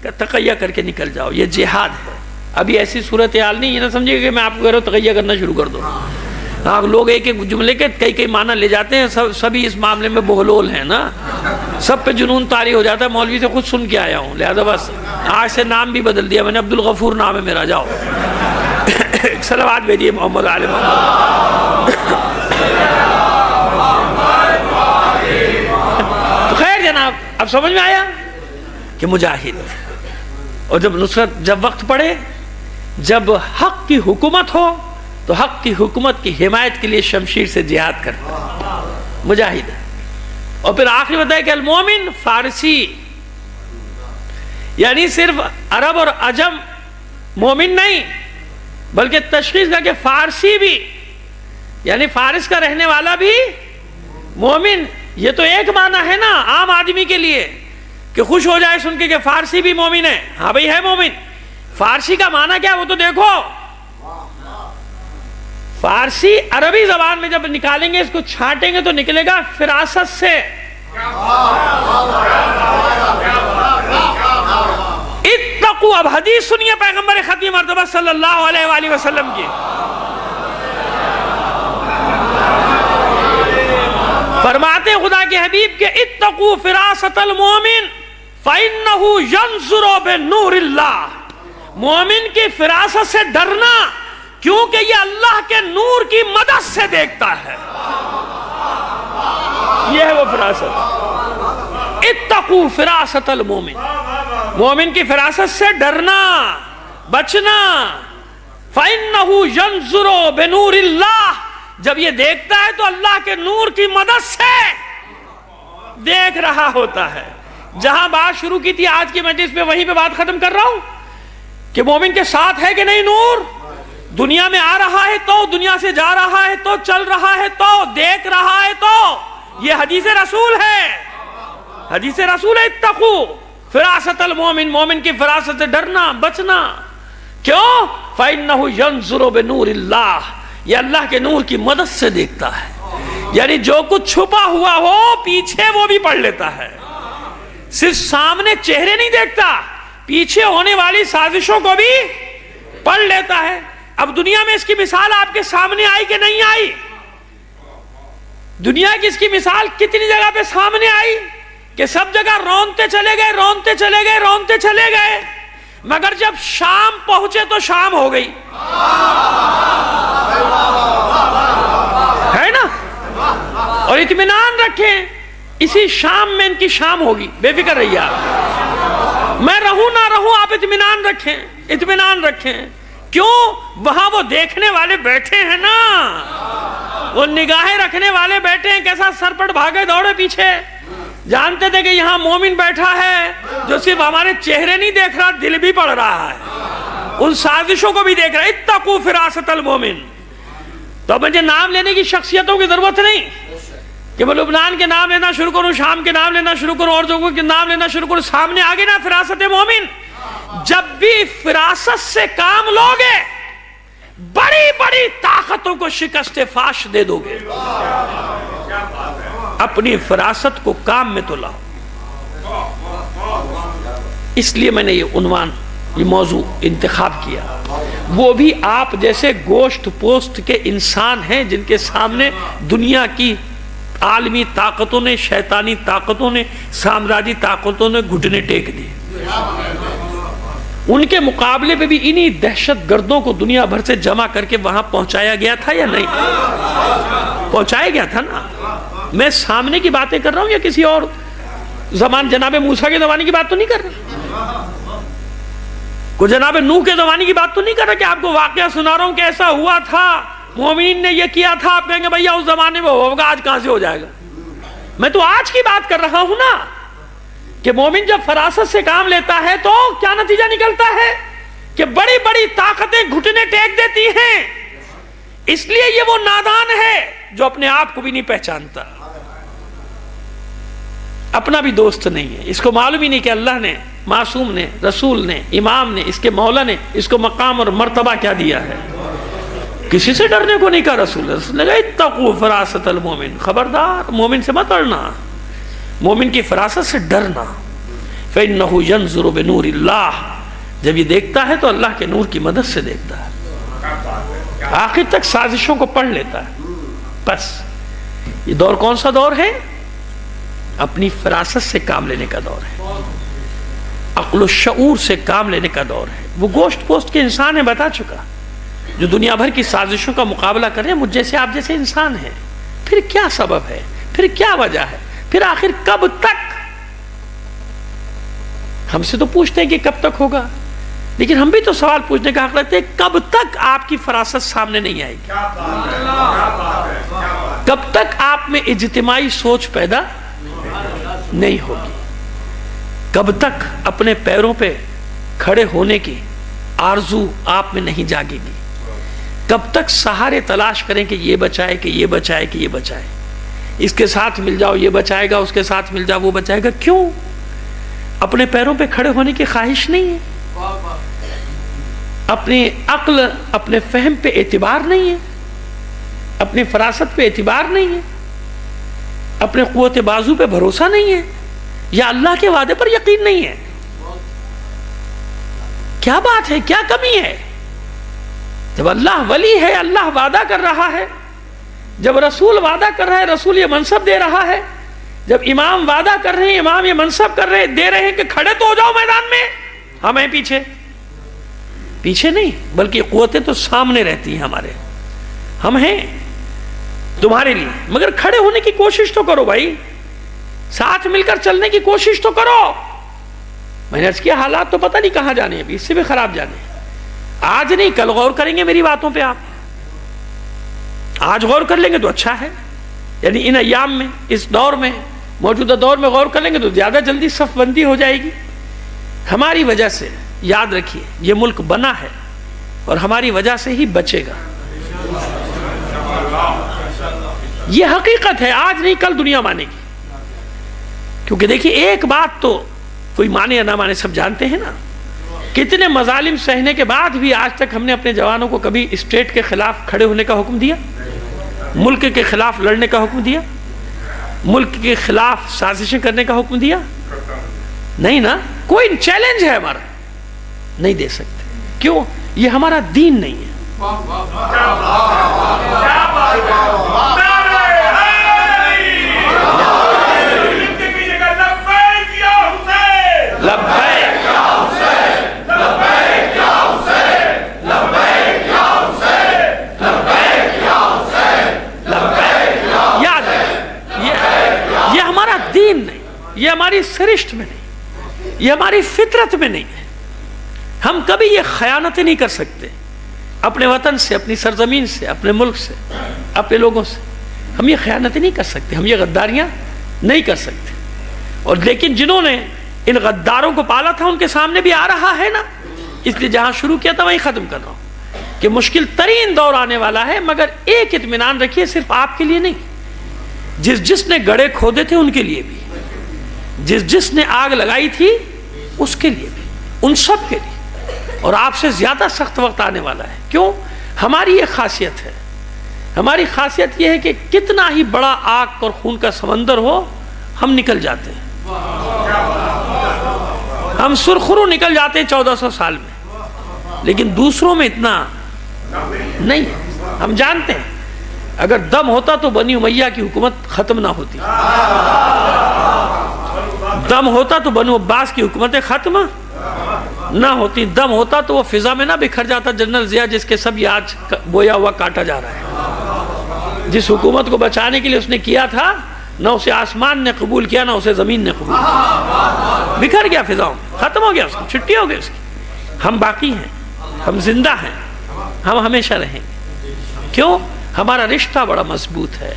S1: کہ تقیہ کر کے نکل جاؤ، یہ جہاد ہے. ابھی ایسی صورتحال نہیں، یہ نہ سمجھے کہ میں آپ کو کہہ رہا ہوں تقیہ کرنا شروع کر دو. لوگ ایک ایک جملے کے کئی معنی لے جاتے ہیں. سبھی اس معاملے میں بہلول ہیں نا، سب پہ جنون طاری ہو جاتا ہے. مولوی سے خود سن کے آیا ہوں، لہذا بس آج سے نام بھی بدل دیا میں نے، عبدالغفور نام ہے میرا. جاؤ صلوات بھیجیے محمد علیہ محمد. تو خیر جناب، اب سمجھ میں آیا کہ مجاہد. اور جب نصرت، جب وقت پڑے، جب حق کی حکومت ہو تو حق کی حکومت کی حمایت کے لیے شمشیر سے جہاد کرتا ہے، مجاہد ہے. اور پھر آخری بتایا کہ المومن فارسی، یعنی صرف عرب اور عجم مومن نہیں، بلکہ تشخیص کا کہ فارسی بھی، یعنی فارس کا رہنے والا بھی مومن. یہ تو ایک معنی ہے نا عام آدمی کے لیے کہ خوش ہو جائے سن کے کہ فارسی بھی مومن ہے. ہاں بھئی ہے مومن. فارسی کا معنی کیا وہ تو دیکھو. فارسی عربی زبان میں جب نکالیں گے، اس کو چھانٹیں گے تو نکلے گا فراست سے. اتقوا، اب حدیث سنیے پیغمبر ختم مرتبہ صلی اللہ علیہ وآلہ وسلم کی. فرماتے ہیں خدا کے حبیب کے اتقوا فراست المومن فإنہ ینظر بنور اللہ. مومن کی فراست سے ڈرنا، کیونکہ یہ اللہ کے نور کی مدد سے دیکھتا ہے. یہ ہے وہ فراست. اتقوا فراست المومن، مومن کی فراست سے ڈرنا. بچنا. فَإِنَّهُ يَنْظُرُ بِنُورِ اللَّهِ، جب یہ دیکھتا ہے تو اللہ کے نور کی مدد سے دیکھ رہا ہوتا ہے. جہاں بات شروع کی تھی آج کی مجلس میں وہیں پہ بات ختم کر رہا ہوں کہ مومن کے ساتھ ہے کہ نہیں نور. دنیا میں آ رہا ہے تو، دنیا سے جا رہا ہے تو، چل رہا ہے تو، دیکھ رہا ہے تو. یہ حدیث رسول ہے، حدیث رسول ہے. اتقو فراست المومن، مومن کی فراست سے ڈرنا بچنا. کیوں؟ فَإِنَّهُ يَنْظُرُ بِنُورِ اللَّهِ، یہ اللہ کے نور کی مدد سے دیکھتا ہے. یعنی جو کچھ چھپا ہوا ہو پیچھے وہ بھی پڑھ لیتا ہے. صرف سامنے چہرے نہیں دیکھتا، پیچھے ہونے والی سازشوں کو بھی پڑھ لیتا ہے. اب دنیا میں اس کی مثال آپ کے سامنے آئی کہ نہیں آئی؟ دنیا کی اس کی مثال کتنی جگہ پہ سامنے آئی کہ سب جگہ رونتے چلے گئے، رونتے چلے گئے، رونتے چلے گئے، مگر جب شام پہنچے تو شام ہو گئی. ہے نا؟ اور اطمینان رکھیں اسی شام میں ان کی شام ہوگی. بے فکر رہیے آپ، میں رہوں نہ رہوں آپ اطمینان رکھیں، اطمینان رکھیں. کیوں؟ وہاں وہ دیکھنے والے بیٹھے ہیں نا، وہ نگاہیں رکھنے والے بیٹھے ہیں. کیسا سرپٹ بھاگے دوڑے پیچھے، جانتے تھے کہ یہاں مومن بیٹھا ہے جو صرف ہمارے چہرے نہیں دیکھ رہا، دل بھی پڑھ رہا ہے، ان سازشوں کو بھی دیکھ رہا ہے. اتقوا فراست المومن. تو مجھے نام لینے کی شخصیتوں کی ضرورت نہیں کہ میں لبنان کے نام لینا شروع کروں، شام کے نام لینا شروع کروں، اور جگہوں کے نام لینا شروع کروں. سامنے آگے نا فراست مومن. جب بھی فراست سے کام لوگے بڑی بڑی طاقتوں کو شکست فاش دے دو گے. اپنی فراست کو کام میں تو لاؤ. اس لیے میں نے یہ عنوان، یہ موضوع انتخاب کیا. وہ بھی آپ جیسے گوشت پوست کے انسان ہیں جن کے سامنے دنیا کی عالمی طاقتوں نے، شیطانی طاقتوں نے، سامراجی طاقتوں نے گھٹنے ٹیک دیے. ان کے مقابلے پہ بھی انہی دہشت گردوں کو دنیا بھر سے جمع کر کے وہاں پہنچایا گیا تھا یا نہیں؟ پہنچایا گیا تھا نا. میں سامنے کی باتیں کر رہا ہوں یا کسی اور زمان جناب موسیٰ کے زمانے کی بات تو نہیں کر رہا، کوئی جناب نوح کے زمانے کی بات تو نہیں کر رہا کہ آپ کو واقعہ سنا رہا ہوں کہ ایسا ہوا تھا، مومنین نے یہ کیا تھا. آپ کہیں گے بھئیہ اس زمانے میں ہوگا، آج کہاں سے ہو جائے گا. میں تو آج کی بات کر رہا ہوں نا کہ مومن جب فراست سے کام لیتا ہے تو کیا نتیجہ نکلتا ہے کہ بڑی بڑی طاقتیں گھٹنے ٹیک دیتی ہیں. اس لیے یہ وہ نادان ہے جو اپنے آپ کو بھی نہیں پہچانتا، اپنا بھی دوست نہیں ہے. اس کو معلوم ہی نہیں کہ اللہ نے، معصوم نے، رسول نے، امام نے، اس کے مولا نے اس کو مقام اور مرتبہ کیا دیا ہے. کسی سے ڈرنے کو نہیں کہا رسول نے کہا اتقوا فراست المومن، خبردار مومن سے مت ڈرنا، مومن کی فراست سے ڈرنا. فَإِنَّهُ يَنْظُرُ بِنُورِ اللَّهِ، جب یہ دیکھتا ہے تو اللہ کے نور کی مدد سے دیکھتا ہے. آخر تک سازشوں کو پڑھ لیتا ہے. بس یہ دور کون سا دور ہے؟ اپنی فراست سے کام لینے کا دور ہے، عقل و شعور سے کام لینے کا دور ہے. وہ گوشت پوست کے انسان ہے، بتا چکا، جو دنیا بھر کی سازشوں کا مقابلہ کر رہے ہیں. مجھ جیسے آپ جیسے انسان ہیں. پھر کیا سبب ہے؟ پھر کیا وجہ ہے؟ پھر آخر کب تک؟ ہم سے تو پوچھتے ہیں کہ کب تک ہوگا، لیکن ہم بھی تو سوال پوچھنے کا حق رکھتے ہیں کب تک آپ کی فراست سامنے نہیں آئے گی؟ کب تک آپ میں اجتماعی سوچ پیدا نہیں ہوگی؟ کب تک اپنے پیروں پہ کھڑے ہونے کی آرزو آپ میں نہیں جاگے گی؟ کب تک سہارے تلاش کریں کہ یہ بچائے، کہ یہ بچائے، کہ یہ بچائے، اس کے ساتھ مل جاؤ یہ بچائے گا، اس کے ساتھ مل جاؤ وہ بچائے گا؟ کیوں؟ اپنے پیروں پہ کھڑے ہونے کی خواہش نہیں ہے، اپنی عقل، اپنے فہم پہ اعتبار نہیں ہے، اپنی فراست پہ اعتبار نہیں ہے، اپنے قوت بازو پہ بھروسہ نہیں ہے، یا اللہ کے وعدے پر یقین نہیں ہے. کیا بات ہے؟ کیا کمی ہے؟ جب اللہ ولی ہے، اللہ وعدہ کر رہا ہے، جب رسول وعدہ کر رہا ہے، رسول یہ منصب دے رہا ہے، جب امام وعدہ کر رہے ہیں، امام یہ منصب کر رہے دے رہے ہیں کہ کھڑے تو ہو جاؤ میدان میں، ہم ہیں پیچھے. پیچھے نہیں بلکہ قوتیں تو سامنے رہتی ہیں ہمارے، ہم ہیں تمہارے لیے، مگر کھڑے ہونے کی کوشش تو کرو بھائی، ساتھ مل کر چلنے کی کوشش تو کرو. میں نے عرض کیا حالات تو پتہ نہیں کہاں جانے، ابھی اس سے بھی خراب جانے. آج نہیں کل غور کریں گے میری باتوں پہ، آپ آج غور کر لیں گے تو اچھا ہے، یعنی ان ایام میں، اس دور میں، موجودہ دور میں غور کر لیں گے تو زیادہ جلدی صف بندی ہو جائے گی. ہماری وجہ سے، یاد رکھیے یہ ملک بنا ہے اور ہماری وجہ سے ہی بچے گا. یہ حقیقت ہے، آج نہیں کل دنیا مانے گی. کیونکہ دیکھیے ایک بات تو کوئی مانے یا نہ مانے سب جانتے ہیں نا، کتنے مظالم سہنے کے بعد بھی آج تک ہم نے اپنے جوانوں کو کبھی اسٹیٹ کے خلاف کھڑے ہونے کا حکم دیا؟ ملک کے خلاف لڑنے کا حکم دیا؟ ملک کے خلاف سازشیں کرنے کا حکم دیا؟ نہیں نا. کوئی چیلنج ہے ہمارا، نہیں دے سکتے. کیوں؟ یہ ہمارا دین نہیں ہے. یہ ہمارا دین نہیں، یہ ہماری سرشت میں نہیں، یہ ہماری فطرت میں نہیں ہے. ہم کبھی یہ خیانتیں نہیں کر سکتے اپنے وطن سے، اپنی سرزمین سے، اپنے ملک سے، اپنے لوگوں سے. ہم یہ خیانتیں نہیں کر سکتے، ہم یہ غداریاں نہیں کر سکتے. اور لیکن جنہوں نے ان غداروں کو پالا تھا ان کے سامنے بھی آ رہا ہے نا. اس لیے جہاں شروع کیا تھا وہیں ختم کر رہا ہوں کہ مشکل ترین دور آنے والا ہے، مگر ایک اطمینان رکھیے، صرف آپ کے لیے نہیں، جس نے گڑھے کھودے تھے ان کے لیے بھی، جس نے آگ لگائی تھی اس کے لیے بھی، ان سب کے لیے. اور آپ سے زیادہ سخت وقت آنے والا ہے. کیوں؟ ہماری یہ خاصیت ہے، ہماری خاصیت یہ ہے کہ کتنا ہی بڑا آگ اور خون کا سمندر ہو ہم نکل جاتے ہیں. ہم سرخرو نکل جاتے ہیں 1400 سال میں، لیکن دوسروں میں اتنا نہیں. ہم جانتے ہیں اگر دم ہوتا تو بنی امیہ کی حکومت ختم نہ ہوتی، دم ہوتا تو بنو عباس کی حکومتیں ختم نہ ہوتی، دم ہوتا تو وہ فضا میں نہ بکھر جاتا جنرل ضیاء، جس کے سب یہ آج بویا ہوا کاٹا جا رہا ہے. جس حکومت کو بچانے کے لیے اس نے کیا تھا، نہ اسے آسمان نے قبول کیا، نہ اسے زمین نے قبول کیا، بکھر گیا فضاؤں، ختم ہو گیا، اس کی چھٹی ہو گئی اس کی. ہم باقی ہیں، ہم زندہ ہیں، ہم ہمیشہ رہیں گے. کیوں؟ ہمارا رشتہ بڑا مضبوط ہے.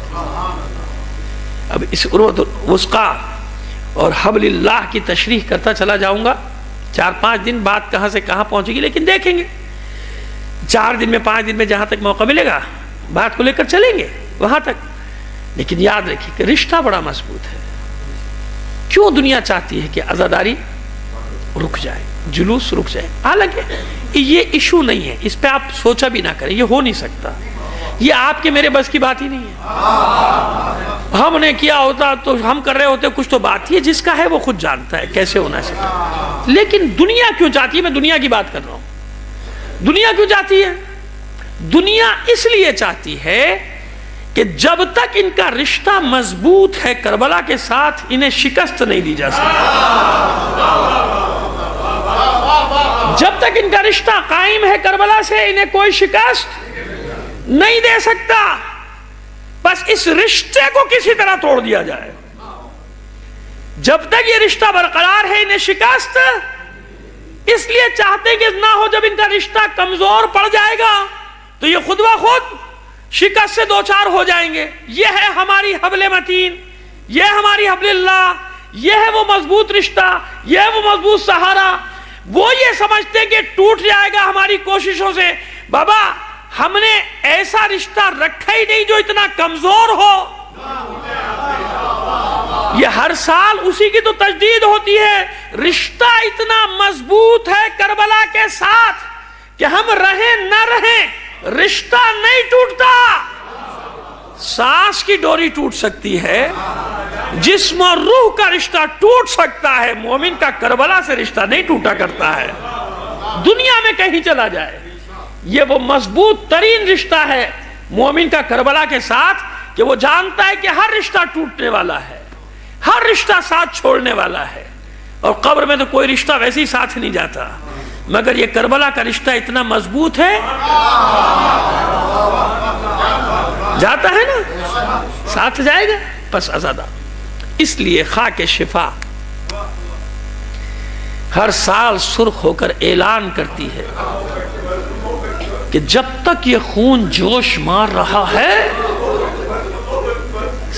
S1: اب اس عروۃ الوثقیٰ اور حبل اللہ کی تشریح کرتا چلا جاؤں گا. 4-5 دن بات کہاں سے کہاں پہنچے گی، لیکن دیکھیں گے 4 دن میں 5 دن میں جہاں تک موقع ملے گا بات کو لے کر چلیں گے وہاں تک. لیکن یاد رکھیے کہ رشتہ بڑا مضبوط ہے. کیوں دنیا چاہتی ہے کہ عزاداری رک جائے، جلوس رک جائے؟ حالانکہ یہ ایشو نہیں ہے، اس پہ آپ سوچا بھی نہ کریں، یہ ہو نہیں سکتا، یہ آپ کے میرے بس کی بات ہی نہیں ہے. ہم نے کیا ہوتا تو ہم کر رہے ہوتے، کچھ تو بات ہے، جس کا ہے وہ خود جانتا ہے کیسے ہونا چاہیے. لیکن دنیا کیوں چاہتی ہے؟ میں دنیا کی بات کر رہا ہوں. دنیا کیوں چاہتی ہے؟ دنیا اس لیے چاہتی ہے کہ جب تک ان کا رشتہ مضبوط ہے کربلا کے ساتھ، انہیں شکست نہیں دی جا سکتی. جب تک ان کا رشتہ قائم ہے کربلا سے، انہیں کوئی شکست نہیں دے سکتا. بس اس رشتے کو کسی طرح توڑ دیا جائے. جب تک یہ رشتہ برقرار ہے انہیں شکست اس لیے چاہتے کہ نہ ہو. جب ان کا رشتہ کمزور پڑ جائے گا تو یہ خود بخود شکست سے دوچار ہو جائیں گے. یہ ہے ہماری حبل متین، یہ ہماری حبل اللہ، یہ ہے وہ مضبوط رشتہ، یہ ہے وہ مضبوط سہارا. وہ یہ سمجھتے کہ ٹوٹ جائے گا ہماری کوششوں سے. بابا ہم نے ایسا رشتہ رکھا ہی نہیں جو اتنا کمزور ہو. یہ ہر سال اسی کی تو تجدید ہوتی ہے. رشتہ اتنا مضبوط ہے کربلا کے ساتھ کہ ہم رہیں نہ رہیں رشتہ نہیں ٹوٹتا. سانس کی ڈوری ٹوٹ سکتی ہے، جسم اور روح کا رشتہ ٹوٹ سکتا ہے، مومن کا کربلا سے رشتہ نہیں ٹوٹا کرتا ہے. دنیا میں کہیں چلا جائے یہ وہ مضبوط ترین رشتہ ہے مومن کا کربلا کے ساتھ کہ وہ جانتا ہے کہ ہر رشتہ ٹوٹنے والا ہے، ہر رشتہ ساتھ چھوڑنے والا ہے. اور قبر میں تو کوئی رشتہ ویسے ہی ساتھ نہیں جاتا، مگر یہ کربلا کا رشتہ اتنا مضبوط ہے جاتا ہے نا، ساتھ جائے گا پس ازادہ. اس لیے خاک شفا ہر سال سرخ ہو کر اعلان کرتی ہے کہ جب تک یہ خون جوش مار رہا ہے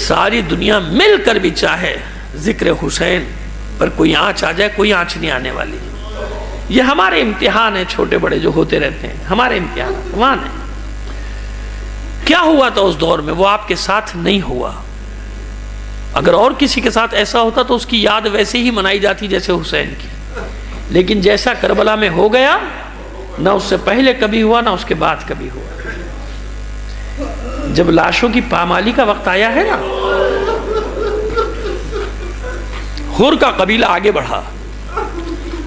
S1: ساری دنیا مل کر بھی چاہے ذکر حسین پر کوئی آنچ آ جائے کوئی آنچ نہیں آنے والی. یہ ہمارے امتحان ہیں چھوٹے بڑے جو ہوتے رہتے ہیں, ہمارے امتحان ہیں. کیا ہوا تھا اس دور میں, وہ آپ کے ساتھ نہیں ہوا. اگر اور کسی کے ساتھ ایسا ہوتا تو اس کی یاد ویسے ہی منائی جاتی جیسے حسین کی, لیکن جیسا کربلا میں ہو گیا نہ اس سے پہلے کبھی ہوا نہ اس کے بعد کبھی ہوا. جب لاشوں کی پامالی کا وقت آیا ہے نا, حر کا قبیلہ آگے بڑھا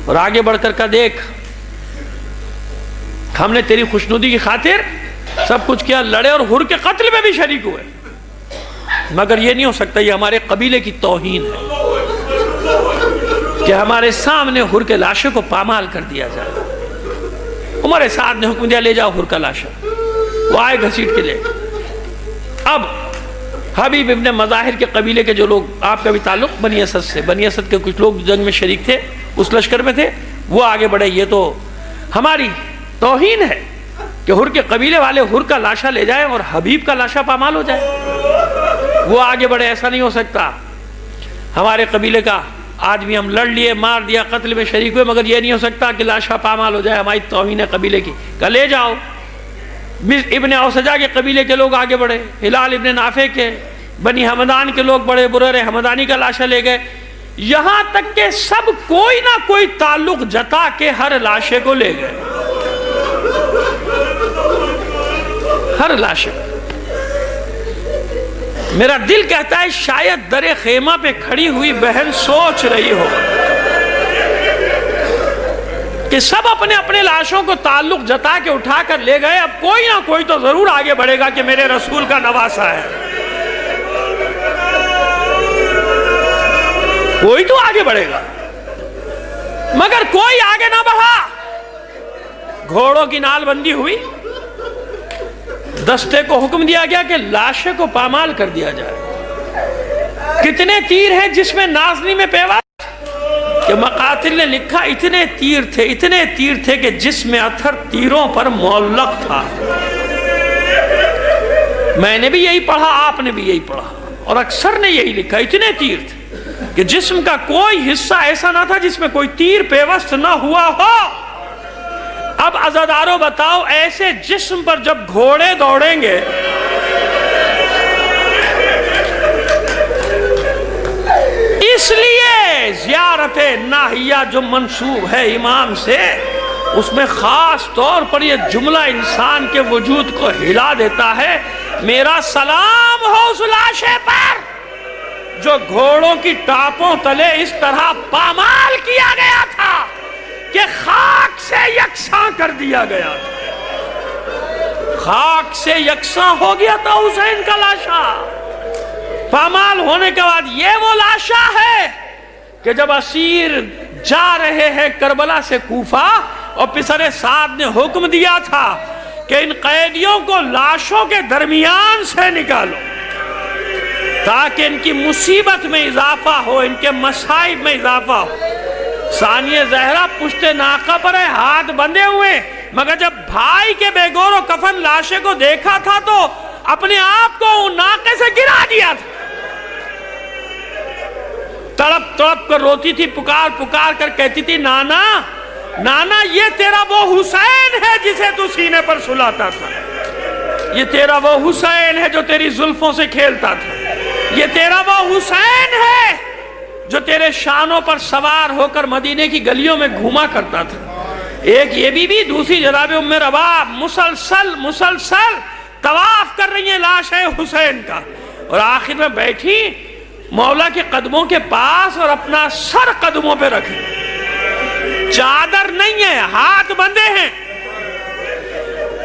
S1: اور آگے بڑھ کر دیکھ ہم نے تیری خوشنودی کی خاطر سب کچھ کیا, لڑے اور حر کے قتل میں بھی شریک ہوئے, مگر یہ نہیں ہو سکتا, یہ ہمارے قبیلے کی توہین ہے کہ ہمارے سامنے حر کے لاشے کو پامال کر دیا جائے. عمر سعد نے حکم دیا لے جاؤ حر کا لاشا. وہ آئے گھسیٹ کے لے. اب حبیب ابن مظاہر کے قبیلے کے جو لوگ, آپ کا بھی تعلق بنی اسد سے, بنی اسد کے کچھ لوگ جنگ میں شریک تھے, اس لشکر میں تھے, وہ آگے بڑھے. یہ تو ہماری توہین ہے کہ حر کے قبیلے والے حر کا لاشا لے جائیں اور حبیب کا لاشا پامال ہو جائے. وہ آگے بڑھے, ایسا نہیں ہو سکتا, ہمارے قبیلے کا آدمی ہم لڑ لیے, مار دیا, قتل میں شریک ہوئے, مگر یہ نہیں ہو سکتا کہ لاشا پامال ہو جائے, ہماری توہین ہے قبیلے کی. کہ لے جاؤ. ابن اوسجا کے قبیلے کے لوگ آگے بڑھے, ہلال ابن نافع کے, بنی حمدان کے لوگ بڑے, برر حمدانی کا لاشا لے گئے, یہاں تک کہ سب کوئی نہ کوئی تعلق جتا کے ہر لاشے کو لے گئے, ہر لاشے. میرا دل کہتا ہے شاید در خیمہ پہ کھڑی ہوئی بہن سوچ رہی ہو کہ سب اپنے اپنے لاشوں کو تعلق جتا کے اٹھا کر لے گئے, اب کوئی نہ کوئی تو ضرور آگے بڑھے گا کہ میرے رسول کا نواسا ہے. کوئی تو آگے بڑھے گا, مگر کوئی آگے نہ بڑھا. گھوڑوں کی نال بندی ہوئی, دستے کو حکم دیا گیا کہ لاشے کو پامال کر دیا جائے. کتنے تیر ہیں جس میں نازنی میں پیوست, کہ مقاتل نے لکھا اتنے تیر تھے کہ جس میں اتھر تیروں پر معلق تھا. میں نے بھی یہی پڑھا, آپ نے بھی یہی پڑھا, اور اکثر نے یہی لکھا, اتنے تیر تھے کہ جسم کا کوئی حصہ ایسا نہ تھا جس میں کوئی تیر پیوست نہ ہوا ہو. اب عزادارو بتاؤ, ایسے جسم پر جب گھوڑے دوڑیں گے اس لیے زیارت ناہیہ جو منسوب ہے امام سے, اس میں خاص طور پر یہ جملہ انسان کے وجود کو ہلا دیتا ہے, میرا سلام ہو اس لاشے پر جو گھوڑوں کی ٹاپوں تلے اس طرح پامال کیا گیا تھا کہ خاک سے یکساں کر دیا گیا تھا. خاک سے یکساں ہو گیا تھا حسین کا لاشا. پامال ہونے کے بعد یہ وہ لاشا ہے کہ جب اسیر جا رہے ہیں کربلا سے کوفہ, اور پسر سعد نے حکم دیا تھا کہ ان قیدیوں کو لاشوں کے درمیان سے نکالو تاکہ ان کی مصیبت میں اضافہ ہو, ان کے مصائب میں اضافہ ہو. ثانیہ زہرہ پشت ناقہ پر ہے, ہاتھ بندھے ہوئے, مگر جب بھائی کے بے گور و کفن لاشے کو دیکھا تھا تو اپنے آپ کو ان ناقے سے گرا دیا تھا. تڑپ تڑپ کر روتی تھی, پکار پکار کر کہتی تھی نانا نانا, یہ تیرا وہ حسین ہے جسے تو سینے پر سلاتا تھا, یہ تیرا وہ حسین ہے جو تیری زلفوں سے کھیلتا تھا, یہ تیرا وہ حسین ہے جو تیرے شانوں پر سوار ہو کر مدینے کی گلیوں میں گھوما کرتا تھا. ایک یہ بی بی, دوسری جناب ام رباب مسلسل طواف کر رہی ہیں لاش ہے حسین کا, اور آخر میں بیٹھی مولا کے قدموں کے پاس اور اپنا سر قدموں پہ رکھے, چادر نہیں ہے, ہاتھ بندھے ہیں.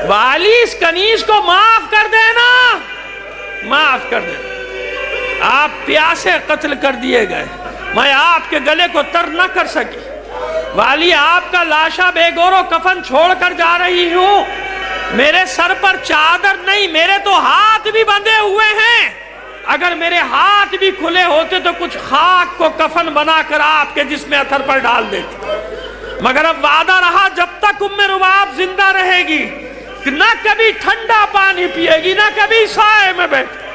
S1: والی اس کنیز کو معاف کر دینا, معاف کر دینا, آپ پیاسے قتل کر دیے گئے, میں آپ کے گلے کو تر نہ کر سکی. والی آپ کا لاشا بے گور و کفن چھوڑ کر جا رہی ہوں, میرے سر پر چادر نہیں, میرے تو ہاتھ بھی بندھے ہوئے ہیں. اگر میرے ہاتھ بھی کھلے ہوتے تو کچھ خاک کو کفن بنا کر آپ کے جسم اتھر پر ڈال دیتے, مگر اب وعدہ رہا جب تک ام رباب زندہ رہے گی نہ کبھی ٹھنڈا پانی پیے گی نہ کبھی سائے میں بیٹھ